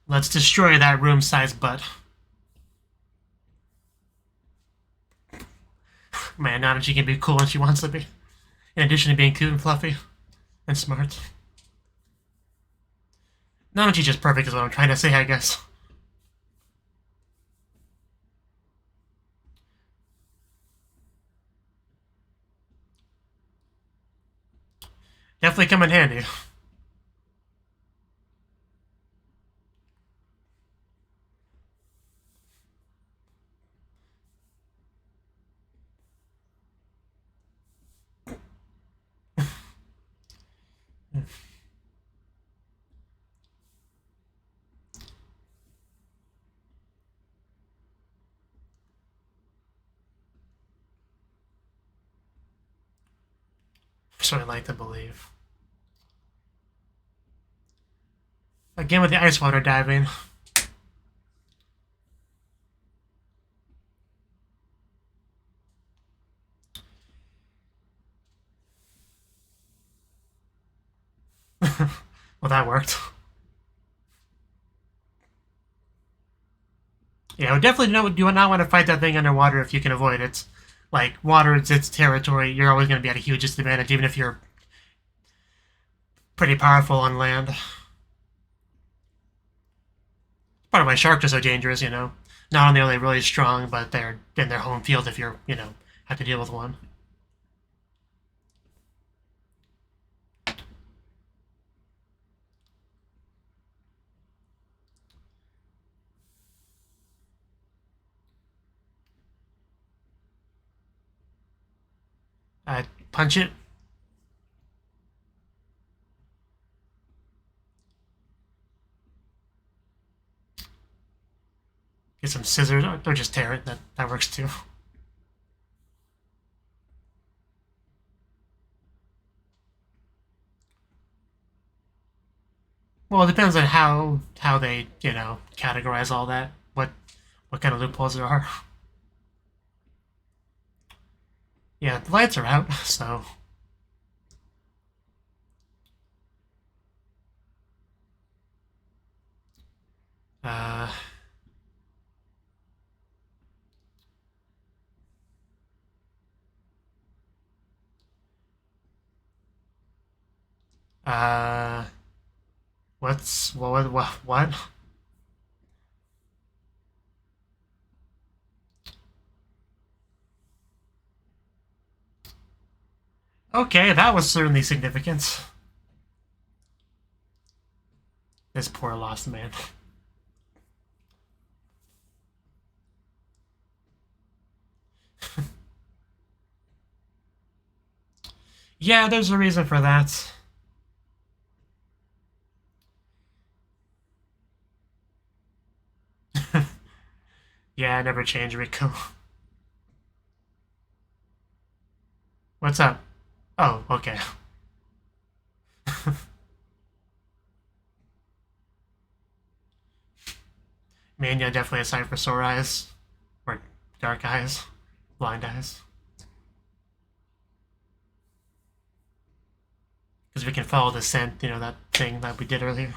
Let's destroy that room-sized butt. Man, now that she can be cool when she wants to be. In addition to being cute and fluffy. And smart. Not that she's just perfect is what I'm trying to say, I guess. Definitely come in handy. So I like to believe. Again with the ice water diving. Well, that worked. Yeah, we definitely do not want to fight that thing underwater if you can avoid it. Like, water is its territory. You're always going to be at a huge disadvantage, even if you're pretty powerful on land. Part of why sharks are so dangerous, Not only are they really strong, but they're in their home field if you're, have to deal with one. Punch it. Get some scissors, or just tear it. That works too. Well, it depends on how they, categorize all that. What kind of loopholes there are. Yeah, the lights are out, so... Uh... Uh... What? Okay, that was certainly significant. This poor lost man. Yeah, there's a reason for that. Yeah, never change, Rico. What's up? Oh, okay. Mania definitely a sign for sore eyes. Or dark eyes. Blind eyes. Because we can follow the scent, you know, that thing that we did earlier.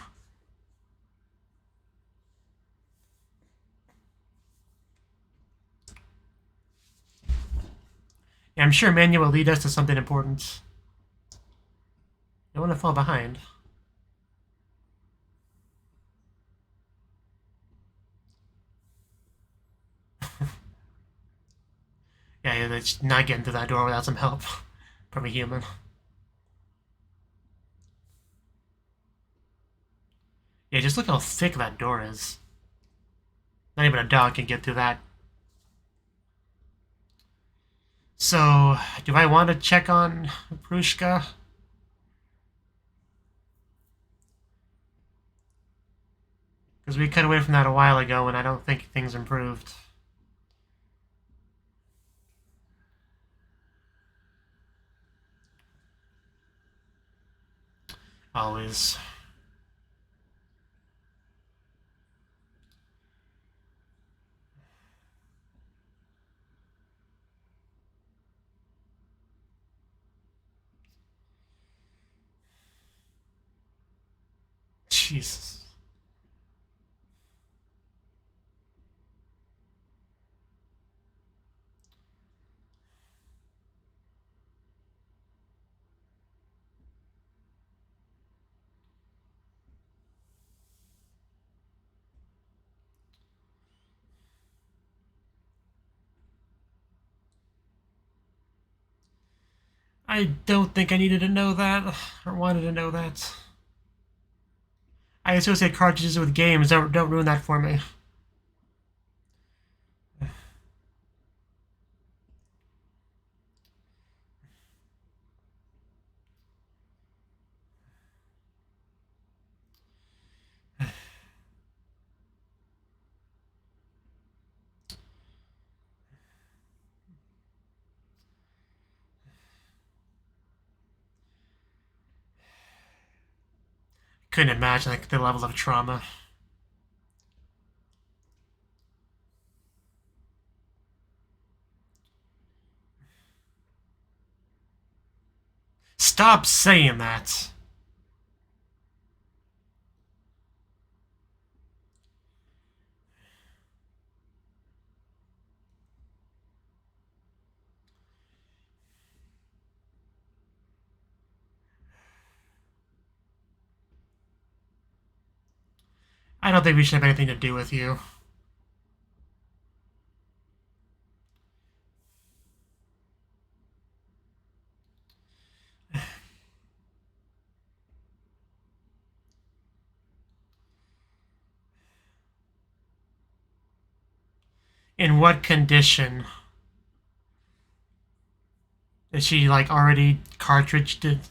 Yeah, I'm sure Mania will lead us to something important. Don't want to fall behind. Yeah, it's not getting through that door without some help from a human. Yeah, just look how thick that door is. Not even a dog can get through that. So, do I want to check on Prushka? Because we cut away from that a while ago and I don't think things improved. Always. Jesus. I don't think I needed to know that, or wanted to know that. I associate cartridges with games. Don't ruin that for me. Couldn't imagine like the level of trauma. Stop saying that. I don't think we should have anything to do with you. In what condition? Is she like already cartridged it?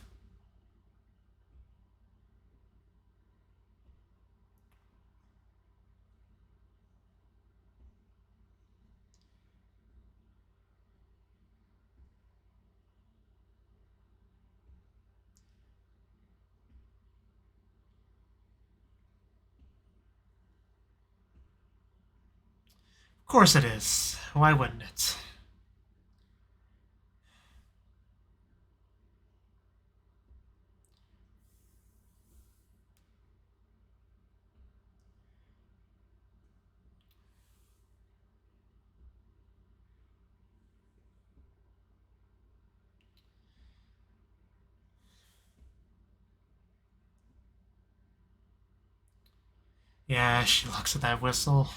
Of course it is. Why wouldn't it? Yeah, she looks at that whistle.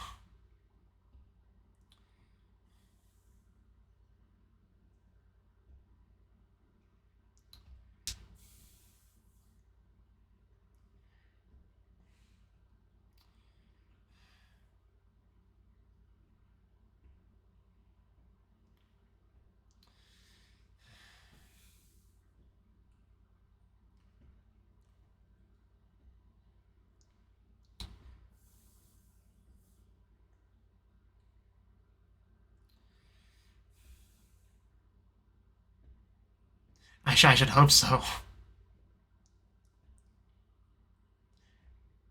I should hope so.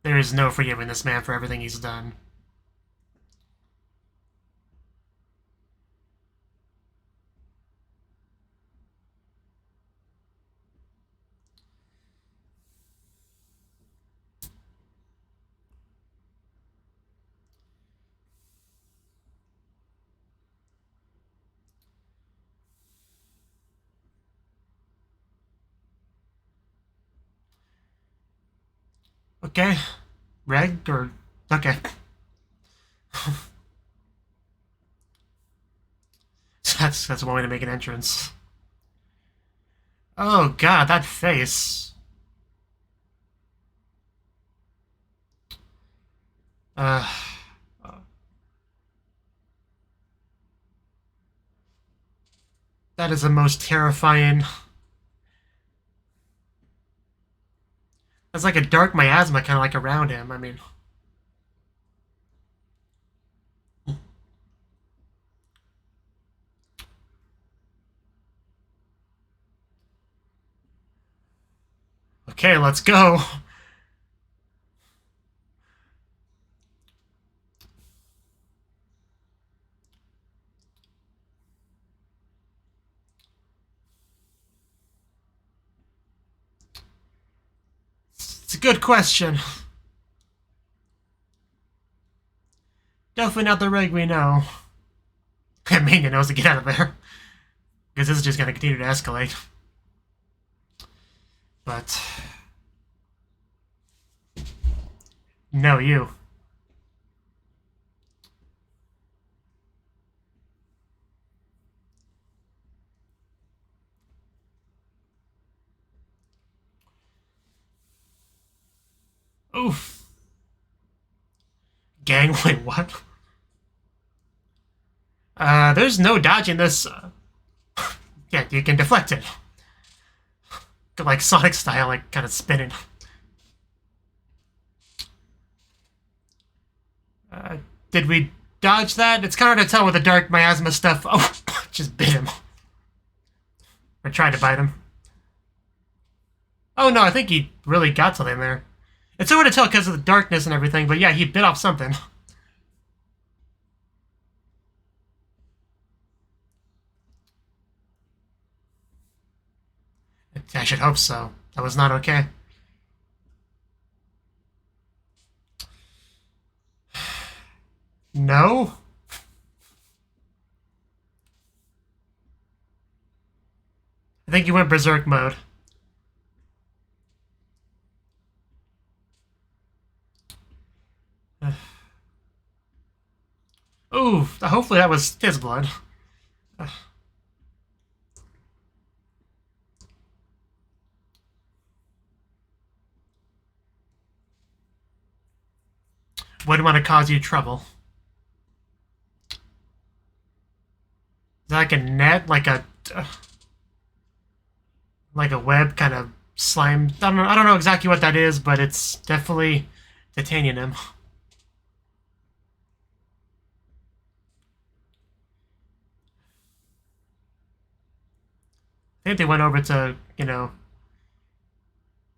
There is no forgiving this man for everything he's done. Okay. Reg, or... Okay. That's one way to make an entrance. Oh god, that face. Uh... That is the most terrifying... There's like a dark miasma kind of like around him, I mean... Okay, let's go. It's a good question. Definitely not the Reg we know. Mania knows to get out of there. Because this is just going to continue to escalate. But... No, you. Oof. Gang, wait, what? There's no dodging this. Yeah, you can deflect it. Like Sonic style, like kind of spinning. Did we dodge that? It's kind of hard to tell with the dark miasma stuff. Oh, just bit him. Or tried to bite him. Oh no, I think he really got something there. It's hard to tell because of the darkness and everything, but yeah, he bit off something. I should hope so. That was not okay. No? I think you went berserk mode. Ooh, hopefully that was his blood. Wouldn't want to cause you trouble. Is that like a net? Like a web kind of slime? I don't know exactly what that is, but it's definitely detaining him. I think they went over to, you know...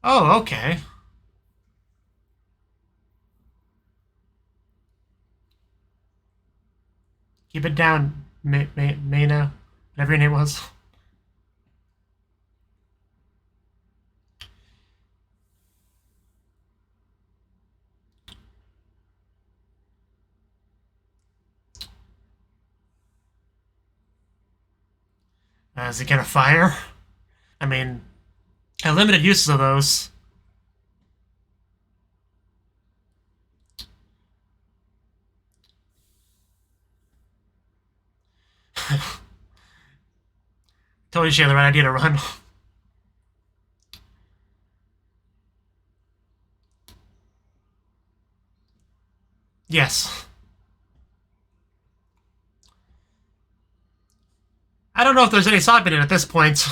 Oh, okay. Keep it down, Mayna. Whatever your name was. Is he gonna fire? I mean, limited uses of those. Totally she had the right idea to run. Yes. I don't know if there's any stopping it at this point.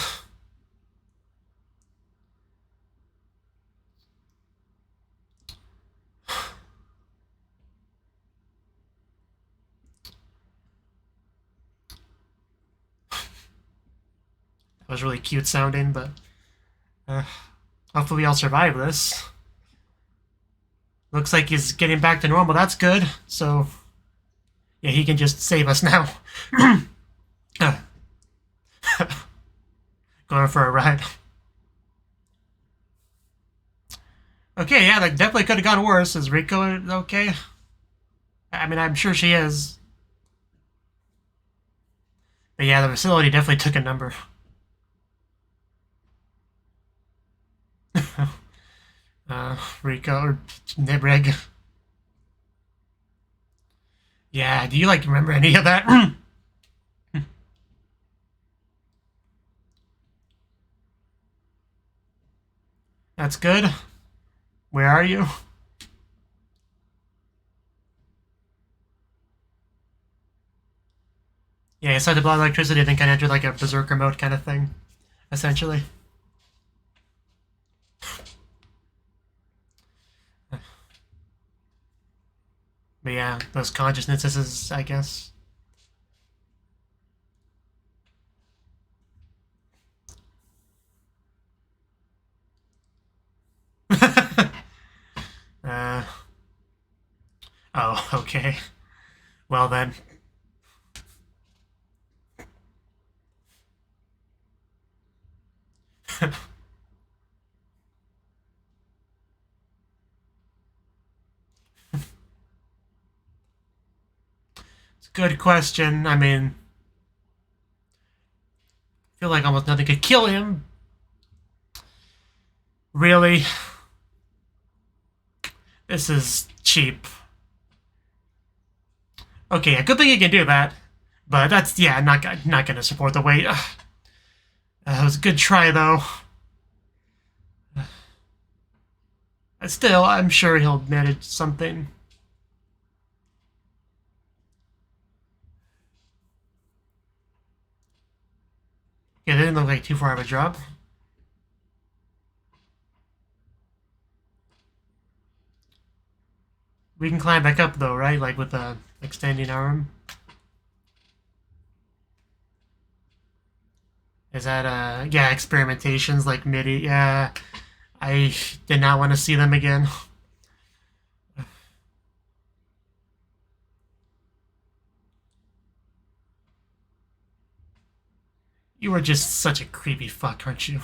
was really cute sounding, but hopefully I'll survive this. Looks like he's getting back to normal. That's good. So, yeah, he can just save us now. Going for a ride. Okay, yeah, that definitely could have gone worse. Is Rico okay? I mean, I'm sure she is. But yeah, the facility definitely took a number. Rico or Nibrig. Yeah, do you like remember any of that? That's good. Where are you? Yeah, it started to blow electricity, then kind of entered like a berserker mode kind of thing, essentially. But yeah, those consciousnesses, I guess. Oh, okay. Well then. It's a good question. I mean, I feel like almost nothing could kill him. Really? This is cheap. Okay, a good thing you can do that. But that's, yeah, not gonna support the weight. It was a good try, though. Still, I'm sure he'll manage something. Yeah, they didn't look like too far of a drop. We can climb back up, though, right? Like with the extending arm. Is that, yeah, experimentations like MIDI. Yeah, I did not want to see them again. You are just such a creepy fuck, aren't you?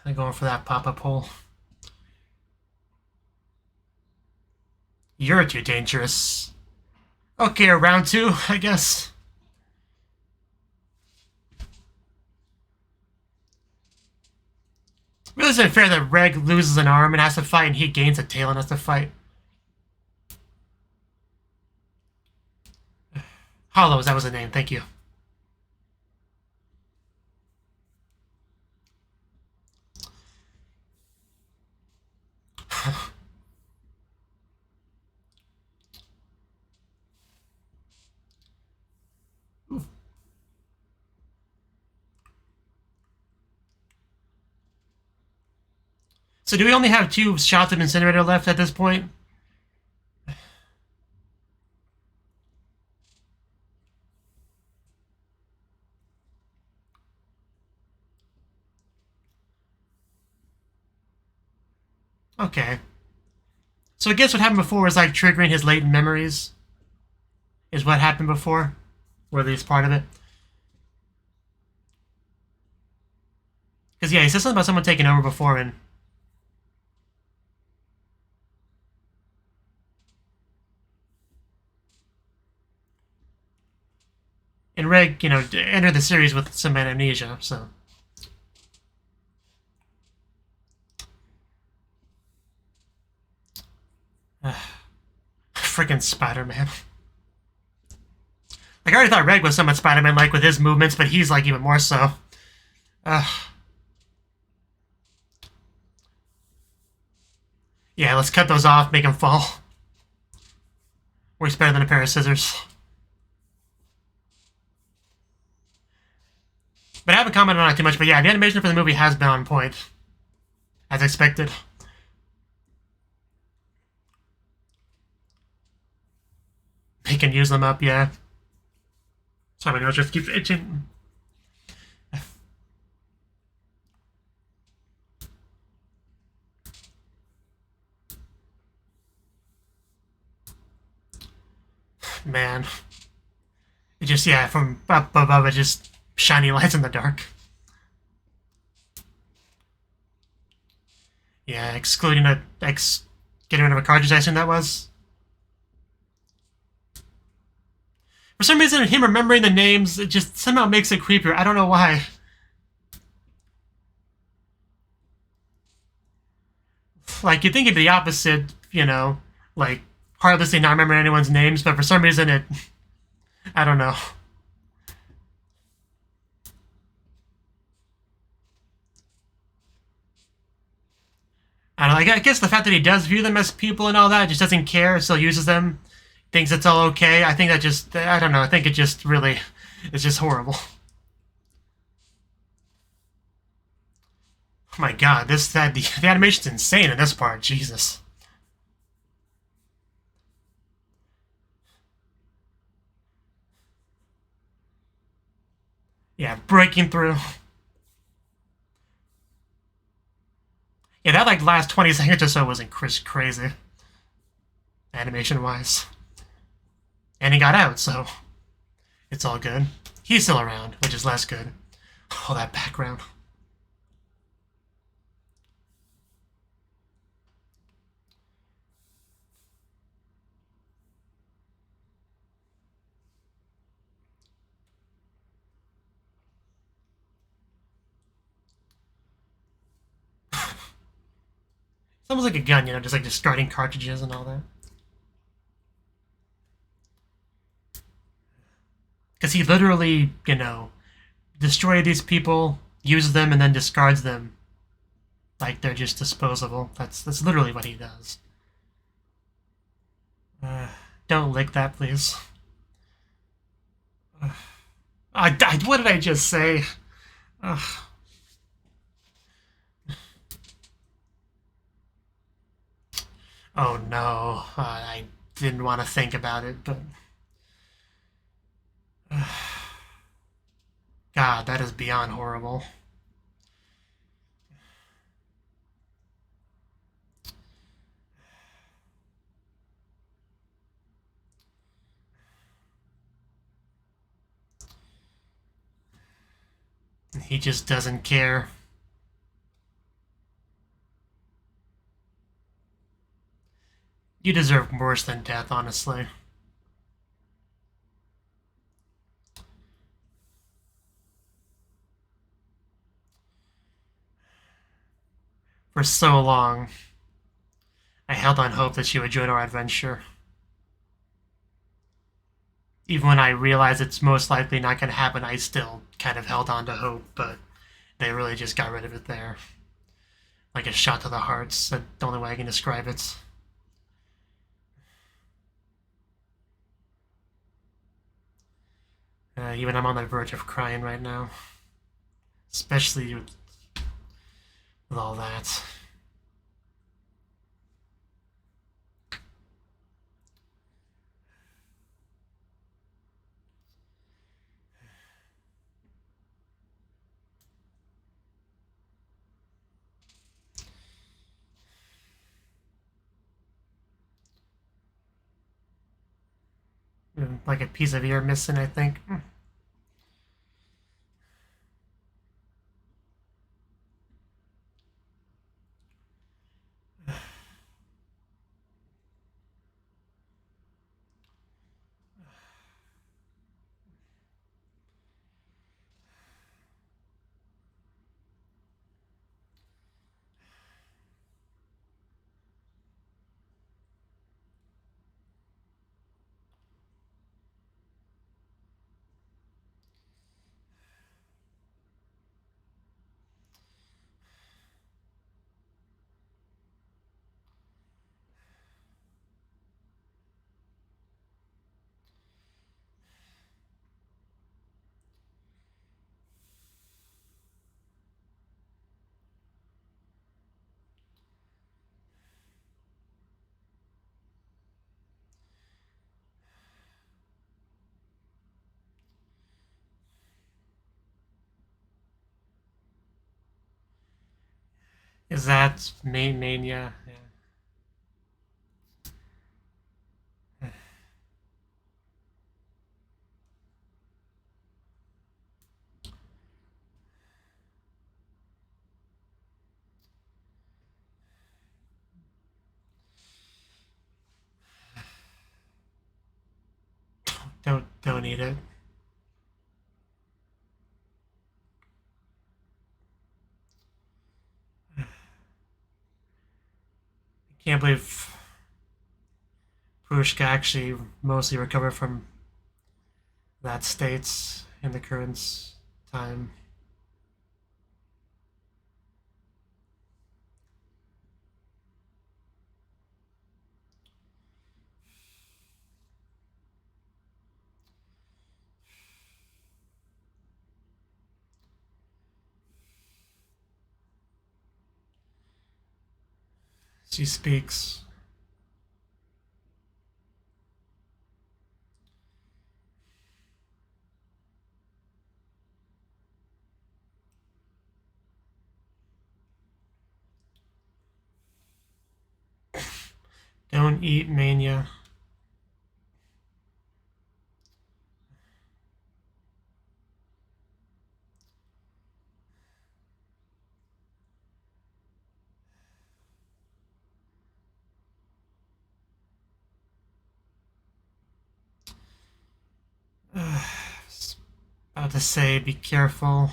I'm going for that pop-up hole. You're too dangerous. Okay, round 2, I guess. Really isn't fair that Reg loses an arm and has to fight, and he gains a tail and has to fight. Hollows, that was the name, thank you. So do we only have 2 shots of Incinerator left at this point? Okay. So I guess what happened before was like triggering his latent memories. Is what happened before? Or at least part of it. Because yeah, he said something about someone taking over before and... And Reg, you know, entered the series with some amnesia, so... Freaking Spider-Man. Like, I already thought Reg was somewhat Spider-Man-like with his movements, but he's, like, even more so. Yeah, let's cut those off, make him fall. Works better than a pair of scissors. But I haven't commented on it too much, but yeah, the animation for the movie has been on point. As expected. They can use them up, yeah. Sorry, my nose just keeps itching. Man. It just, yeah, from up above, it just shiny lights in the dark. Yeah, excluding getting rid of a cartridge, I assume that was. For some reason, him remembering the names, it just somehow makes it creepier. I don't know why. Like, you'd think it'd be the opposite, you know, like, heartlessly not remembering anyone's names, but for some reason it... I don't know. I don't know, I guess the fact that he does view them as people and all that, just doesn't care, still uses them, thinks it's all okay. I think that just, I don't know, I think it just really, it's just horrible. Oh my god, the animation's insane in this part, Jesus. Yeah, breaking through. Yeah, that like last 20 seconds or so was crazy. Animation-wise. And he got out, so it's all good. He's still around, which is less good. Oh, that background. It's almost like a gun, you know, just like discarding cartridges and all that. Because he literally, you know, destroys these people, uses them, and then discards them. Like they're just disposable. That's literally what he does. Don't lick that, please. What did I just say? Oh no, I didn't want to think about it, but... God, that is beyond horrible. He just doesn't care. You deserve worse than death, honestly. For so long, I held on hope that she would join our adventure. Even when I realized it's most likely not going to happen, I still kind of held on to hope, but they really just got rid of it there. Like a shot to the heart's the only way I can describe it. Even I'm on the verge of crying right now. Especially with all that. Like a piece of ear missing, I think. Is that mania? Yeah. Don't eat it. I can't believe Prushka actually mostly recovered from that state in the current time. She speaks. Don't eat mania. About to say, be careful.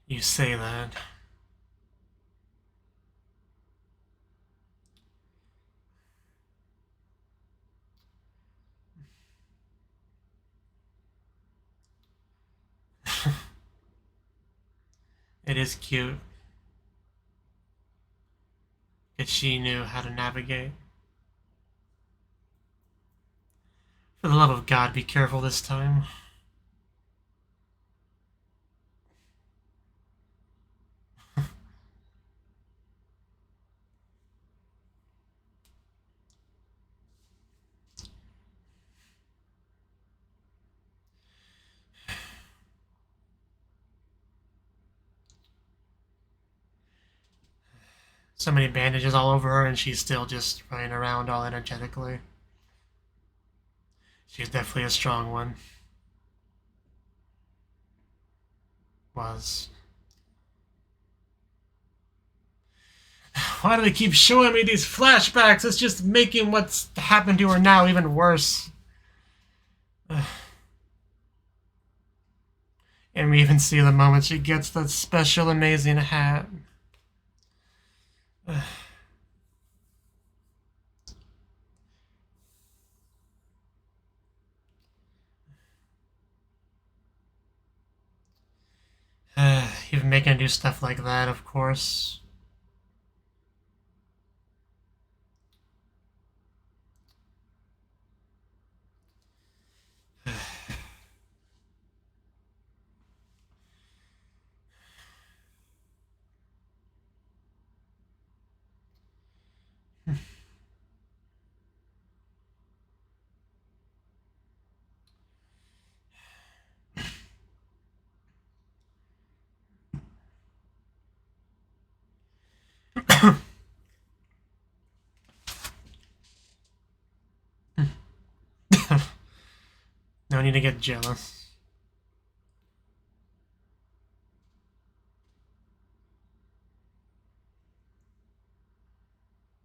You say that. It is cute. Because she knew how to navigate. For the love of God, be careful this time. So many bandages all over her, and she's still just running around all energetically. She's definitely a strong one. Was. Why do they keep showing me these flashbacks? It's just making what's happened to her now even worse. And we even see the moment she gets that special amazing hat. Even making her do stuff like that, of course. No need to get jealous.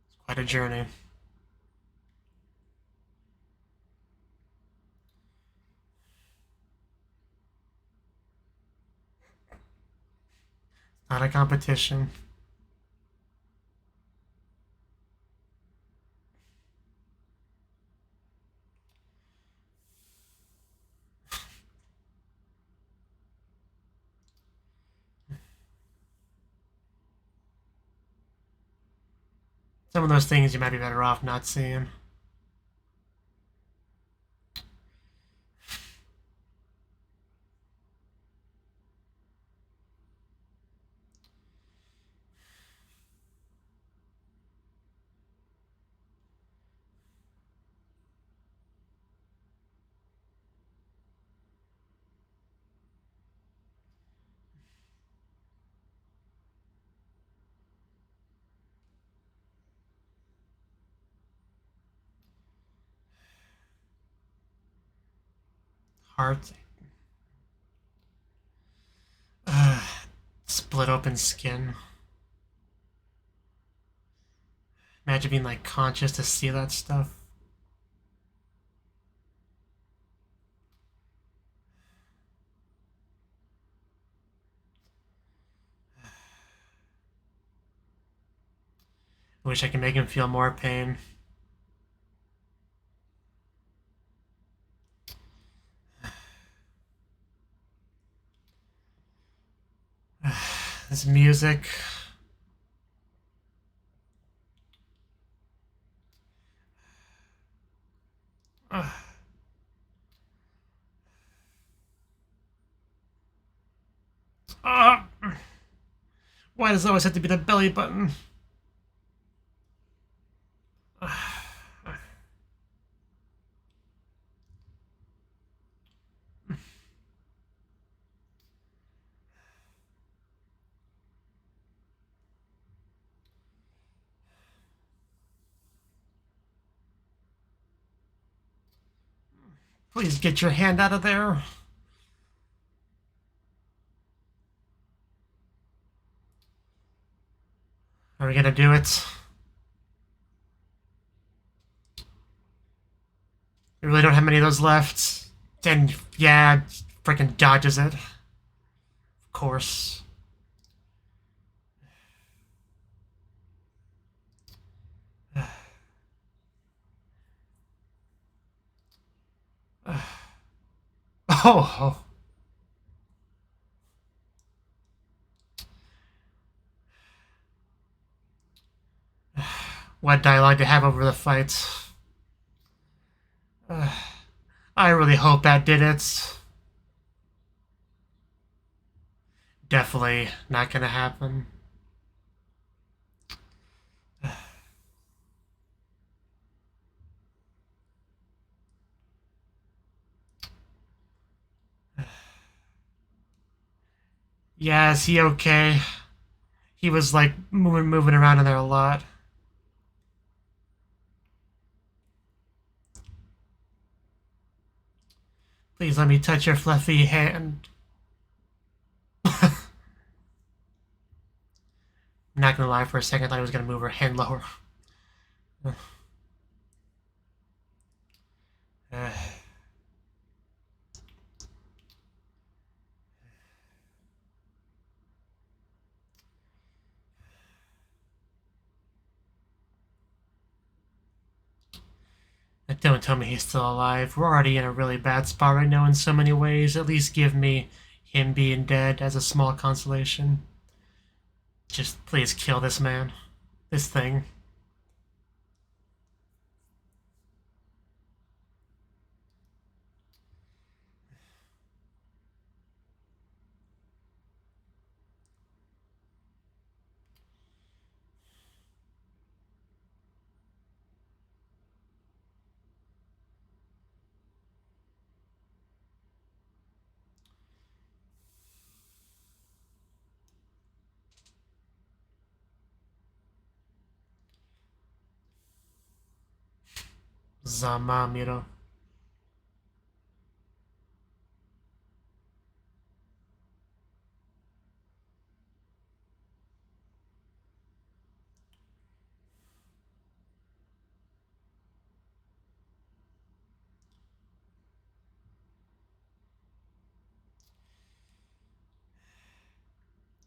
It's quite a journey. Not a competition. Some of those things you might be better off not seeing. Heart. Split open skin. Imagine being like conscious to see that stuff. I wish I could make him feel more pain. This music. Why does it always have to be the belly button? Please get your hand out of there. Are we gonna do it? We really don't have many of those left. Then, yeah, freaking dodges it. Of course. Oh. What dialogue to have over the fight. I really hope that did it. Definitely not gonna happen. Yeah, is he okay? He was like moving around in there a lot. Please let me touch your fluffy hand. I'm not gonna lie, for a second I thought I was gonna move her hand lower. Don't tell me he's still alive. We're already in a really bad spot right now in so many ways. At least give me him being dead as a small consolation. Just please kill this man. This thing. Zamamiro.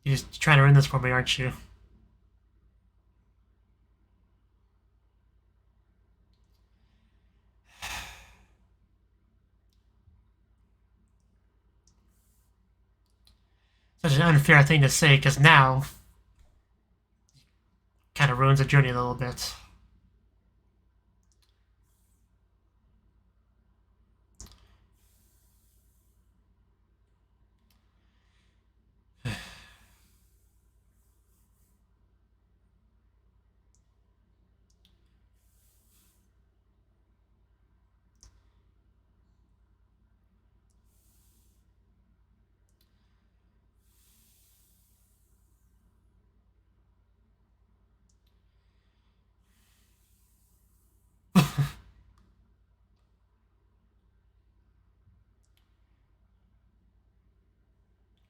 You're just trying to ruin this for me, aren't you? Such an unfair thing to say, because now kind of ruins the journey a little bit.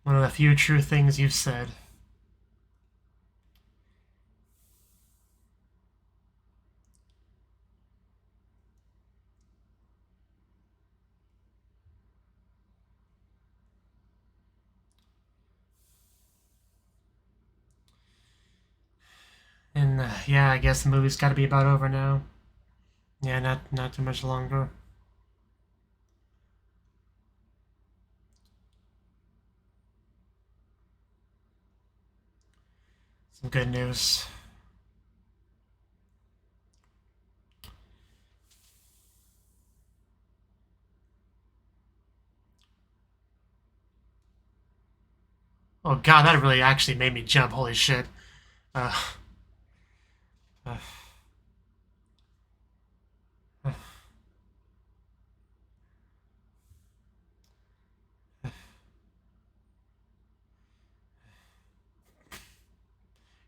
One of the few true things you've said. And yeah, I guess the movie's got to be about over now. Yeah, not too much longer. Some good news. Oh god, that really actually made me jump. Holy shit. Uh, uh, uh,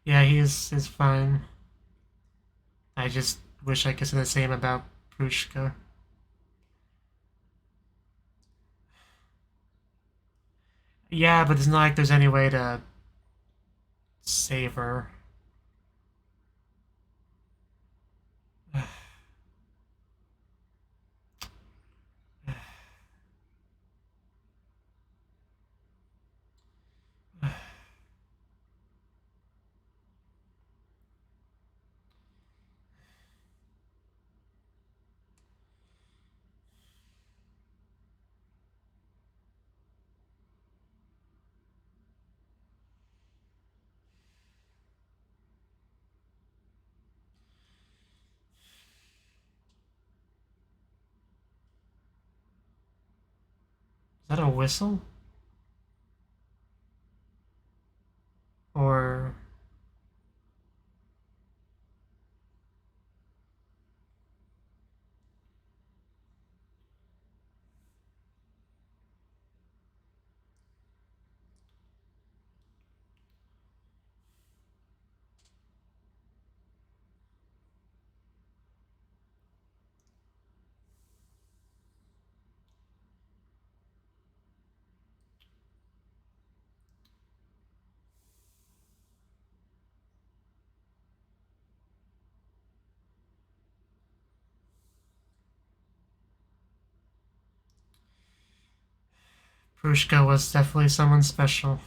yeah, he's fine. I just wish I could say the same about Prushka. Yeah, but it's not like there's any way to save her. Is that a whistle? Or... Prushka was definitely someone special.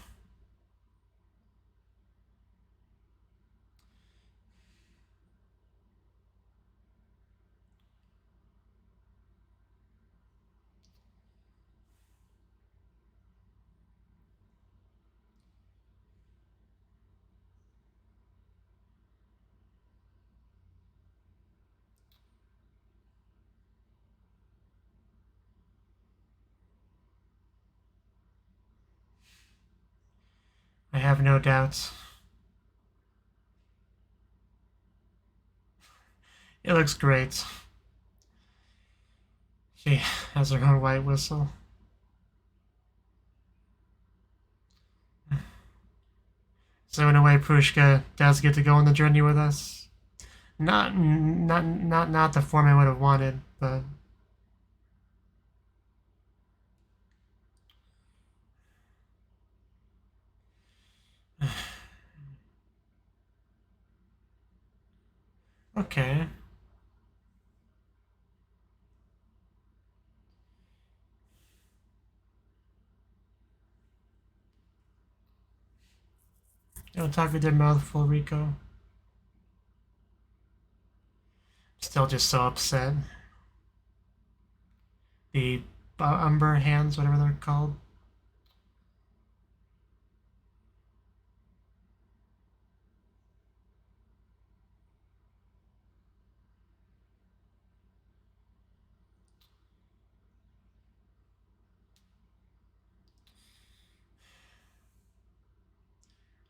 I have no doubts. It looks great. She has her own white whistle. So in a way, Prushka does get to go on the journey with us. Not the form I would have wanted, but okay. Don't talk with your mouth full, Rico. Still just so upset. The umber hands, whatever they're called.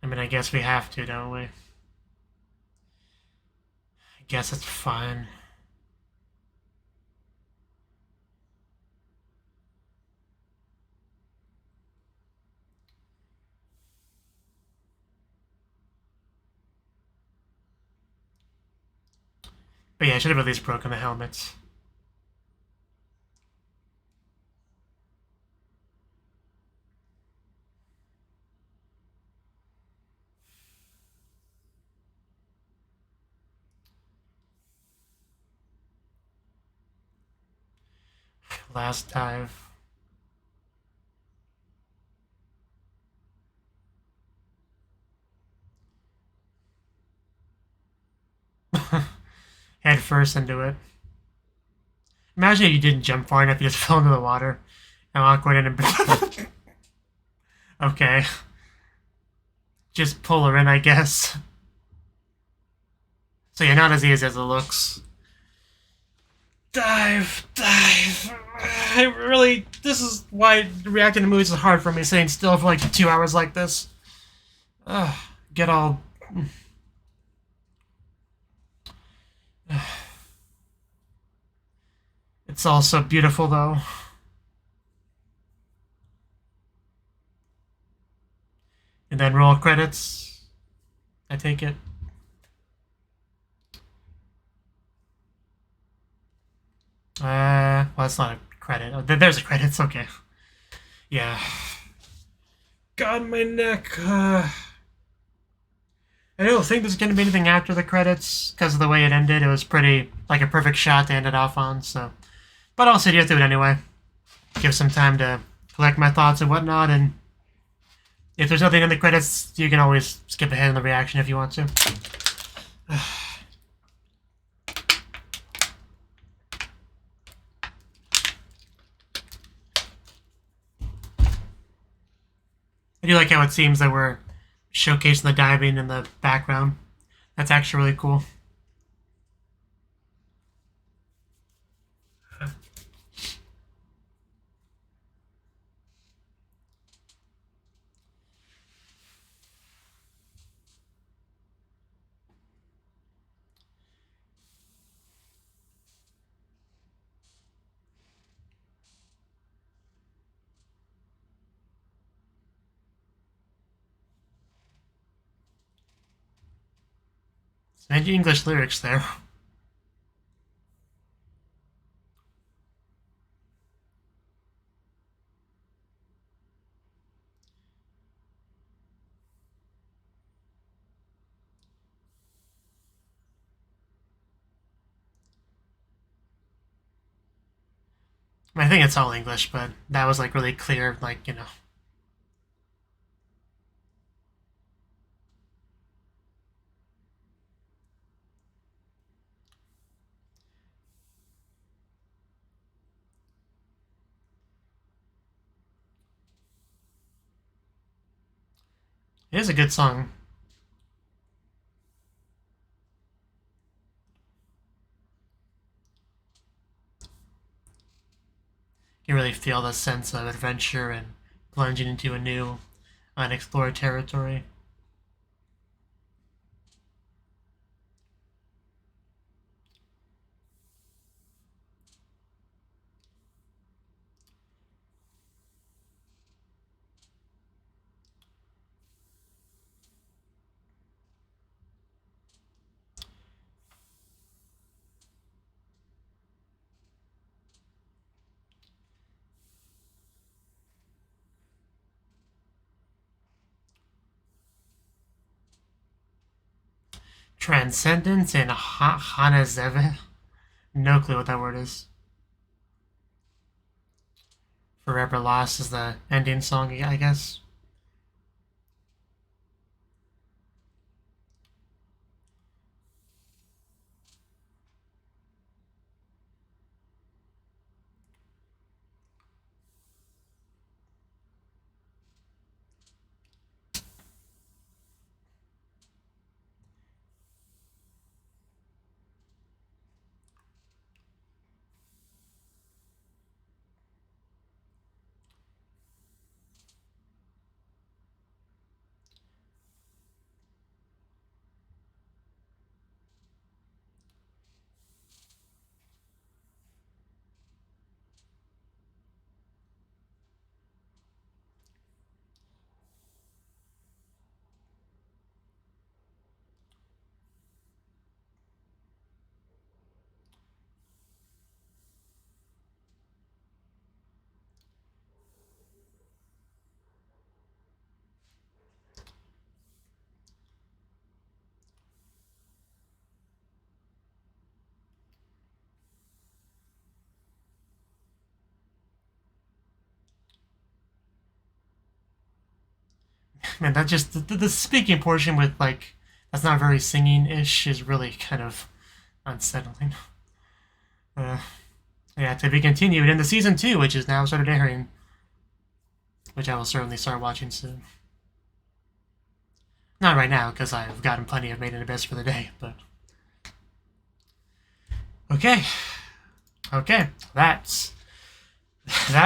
I mean, I guess we have to, don't we? I guess it's fine. But yeah, I should have at least broken the helmets. Last dive. Head first into it. Imagine if you didn't jump far enough, you just fell into the water. How awkward and okay. Just pull her in, I guess. So yeah, not as easy as it looks. Dive. I really... This is why reacting to movies is hard for me, sitting still for like 2 hours like this. Get all... It's all so beautiful, though. And then roll credits. I take it. Well, it's not a credit. Oh, there's a credit. It's okay. Yeah. God, my neck. I don't think there's going to be anything after the credits because of the way it ended. It was pretty, like, a perfect shot to end it off on, so. But I'll sit here through it anyway. Give some time to collect my thoughts and whatnot, and if there's nothing in the credits, you can always skip ahead in the reaction if you want to. I do like how it seems that we're showcasing the diving in the background. That's actually really cool. Some English lyrics there. I think it's all English, but that was like really clear, like, you know. It is a good song. You really feel the sense of adventure and plunging into a new, unexplored territory. Transcendence in Hanazeve? No clue what that word is. Forever Lost is the ending song, I guess. man, that just the speaking portion with like that's not very singing-ish is really kind of unsettling. Yeah, to be continued in the season 2, which is now started airing, which I will certainly start watching soon. Not right now, because I've gotten plenty of Made in Abyss for the day, but... Okay. Okay, that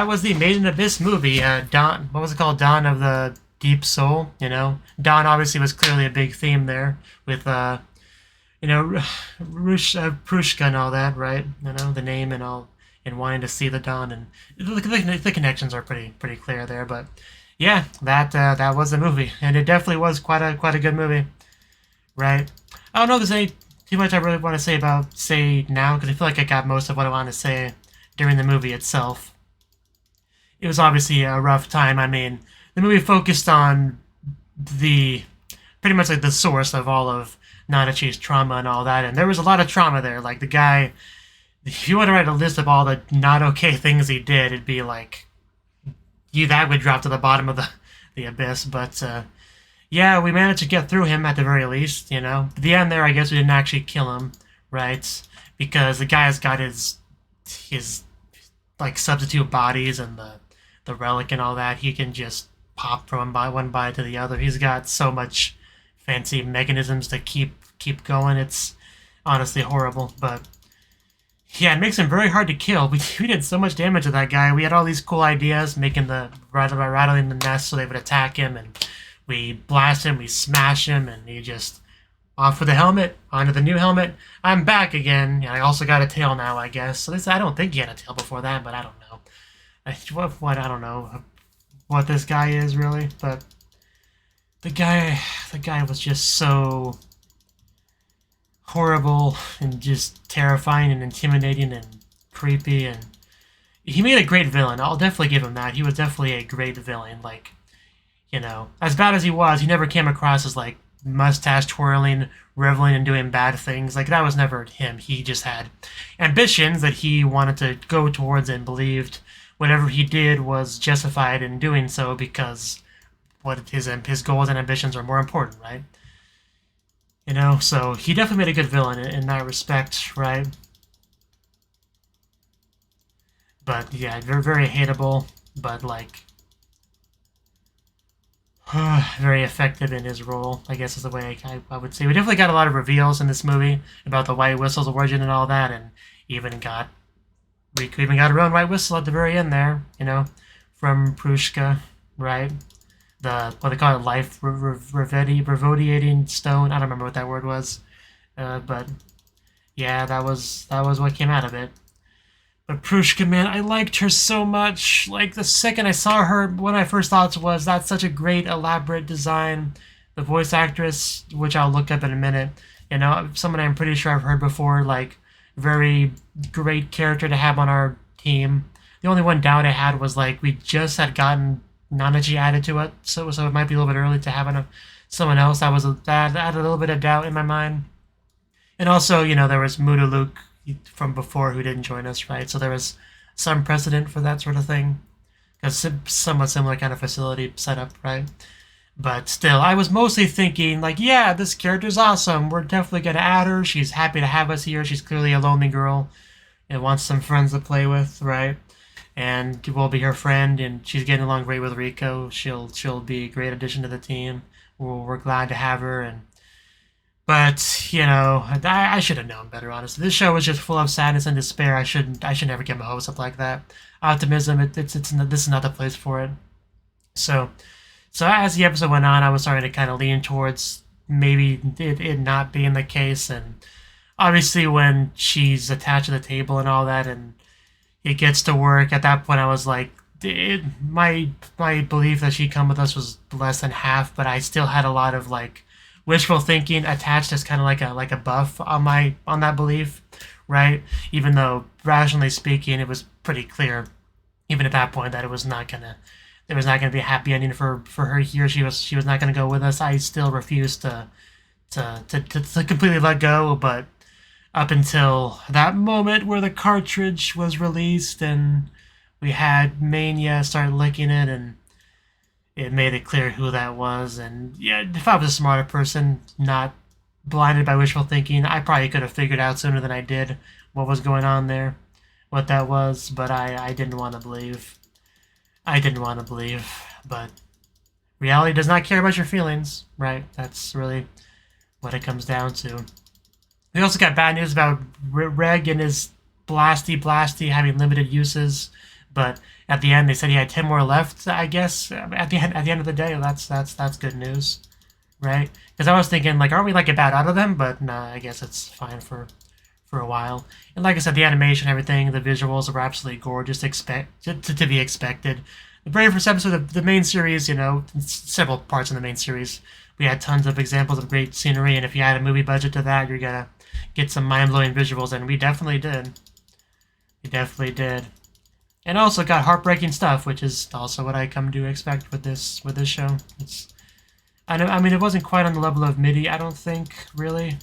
was the Made in Abyss movie. Dawn, what was it called? Dawn of the Deep Soul, you know? Dawn obviously was clearly a big theme there, with, you know, Prushka and all that, right? You know, the name and all, and wanting to see the dawn, and the connections are pretty clear there, but... Yeah, that was the movie, and it definitely was quite a good movie, right? I don't know if there's any too much I really want to say now, because I feel like I got most of what I wanted to say during the movie itself. It was obviously a rough time. I mean, the movie focused on pretty much like the source of all of Nanachi's trauma and all that, and there was a lot of trauma there. Like the guy, if you want to write a list of all the not okay things he did, it'd be like. That would drop to the bottom of the abyss, but yeah, we managed to get through him at the very least, you know. At the end there, I guess we didn't actually kill him, right? Because the guy's got his like substitute bodies and the relic and all that. He can just pop from one body to the other. He's got so much fancy mechanisms to keep going. It's honestly horrible, but. Yeah, it makes him very hard to kill. We did so much damage to that guy. We had all these cool ideas, making rattling the nest so they would attack him, and we blast him, we smash him, and he just off with the helmet, onto the new helmet. I'm back again, and I also got a tail now, I guess. So I don't think he had a tail before that, but I don't know. I don't know what this guy is really, but the guy was just so horrible and just terrifying and intimidating and creepy, and he made a great villain. I'll definitely give him that. He was definitely a great villain. Like, you know, as bad as he was, he never came across as like mustache twirling, reveling and doing bad things. Like that was never him. He just had ambitions that he wanted to go towards and believed whatever he did was justified in doing so because what his goals and ambitions are more important, right? You know, so he definitely made a good villain in that respect, right? But yeah, very hateable, but like very effective in his role, I guess is the way I would say. We definitely got a lot of reveals in this movie about the White Whistle's origin and all that, and we even got our own White Whistle at the very end there, you know, from Prushka, right? What they call it, life revodiating stone. I don't remember what that word was, but yeah, that was what came out of it. But Prushka, man, I liked her so much. Like the second I saw her, one of my first thoughts was that's such a great, elaborate design. The voice actress, which I'll look up in a minute, you know, someone I'm pretty sure I've heard before. Like very great character to have on our team. The only one doubt I had was like we just had gotten Nanachi added to it, so it might be a little bit early to have someone else. That added a little bit of doubt in my mind. And also, you know, there was Muda Luke from before who didn't join us, right? So there was some precedent for that sort of thing. Because somewhat similar kind of facility setup, right? But still, I was mostly thinking, like, yeah, this character's awesome. We're definitely going to add her. She's happy to have us here. She's clearly a lonely girl and wants some friends to play with, right? And we'll be her friend, and she's getting along great with Rico. She'll be a great addition to the team. We're glad to have her, but you know, I should have known better. Honestly, this show was just full of sadness and despair. I should never get my hopes up like that. Optimism, this is not the place for it. So as the episode went on, I was starting to kind of lean towards maybe it not being the case, and obviously when she's attached to the table and all that, and it gets to work. At that point, I was like, my belief that she'd come with us was less than half, but I still had a lot of like wishful thinking attached as kind of like a buff on that belief, right? Even though rationally speaking, it was pretty clear, even at that point, that there was not gonna be a happy ending for her here. She was not gonna go with us. I still refused to completely let go, but. Up until that moment where the cartridge was released and we had Mania start licking it, and it made it clear who that was. And yeah, if I was a smarter person, not blinded by wishful thinking, I probably could have figured out sooner than I did what was going on there, what that was, but I didn't want to believe. I didn't want to believe, but reality does not care about your feelings, right? That's really what it comes down to. We also got bad news about Reg and his blasty having limited uses, but at the end they said he had 10 more left. I guess at the end of the day, that's good news, right? Because I was thinking, like, aren't we like about out of them? But nah, I guess it's fine for a while. And like I said, the animation, everything, the visuals were absolutely gorgeous, to be expected. The very first episode of the main series, you know, several parts in the main series, we had tons of examples of great scenery, and if you add a movie budget to that, you're gonna get some mind-blowing visuals, and we definitely did. We definitely did. And also got heartbreaking stuff, which is also what I come to expect with this show. I mean, it wasn't quite on the level of MIDI, I don't think, really,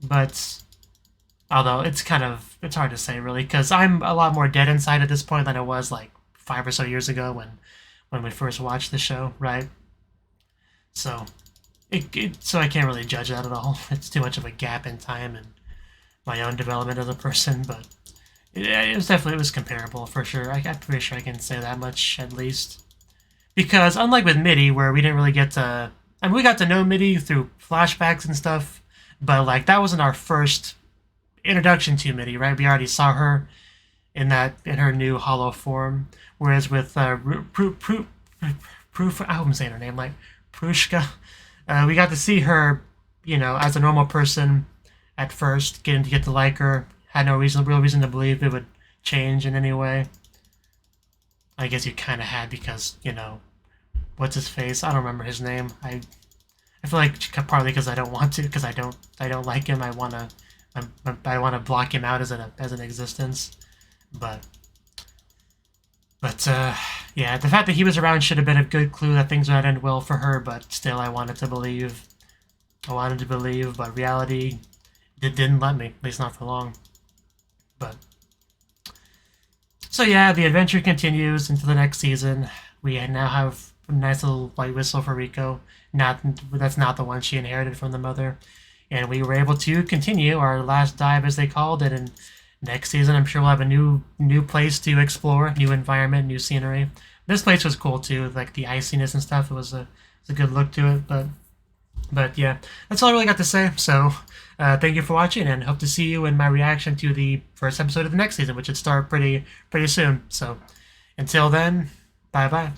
but although it's hard to say, really, because I'm a lot more dead inside at this point than I was like 5 or so years ago when we first watched the show, right? So so I can't really judge that at all. It's too much of a gap in time and my own development as a person, but it was comparable for sure. I'm pretty sure I can say that much at least, because unlike with MIDI, where we didn't really get to, I mean, we got to know MIDI through flashbacks and stuff, but like that wasn't our first introduction to MIDI, right? We already saw her in her new hollow form, whereas with Proof, I'm saying her name, like Prushka, we got to see her, you know, as a normal person at first, getting to get to like her. Had no real reason to believe it would change in any way. I guess you kind of had, because, you know, what's his face? I don't remember his name. I feel like partly because I don't want to, because I don't like him. I want to block him out as an existence. But yeah, the fact that he was around should have been a good clue that things would not end well for her, but still I wanted to believe. But reality didn't let me, at least not for long. But so yeah, the adventure continues into the next season. We now have a nice little white whistle for Rico. That's not the one she inherited from the mother. And we were able to continue our last dive, as they called it, and next season I'm sure we'll have a new place to explore, new environment, new scenery. This place was cool too, like the iciness and stuff. It was a good look to it, but yeah, that's all I really got to say. So thank you for watching, and hope to see you in my reaction to the first episode of the next season, which should start pretty soon. So until then, bye bye.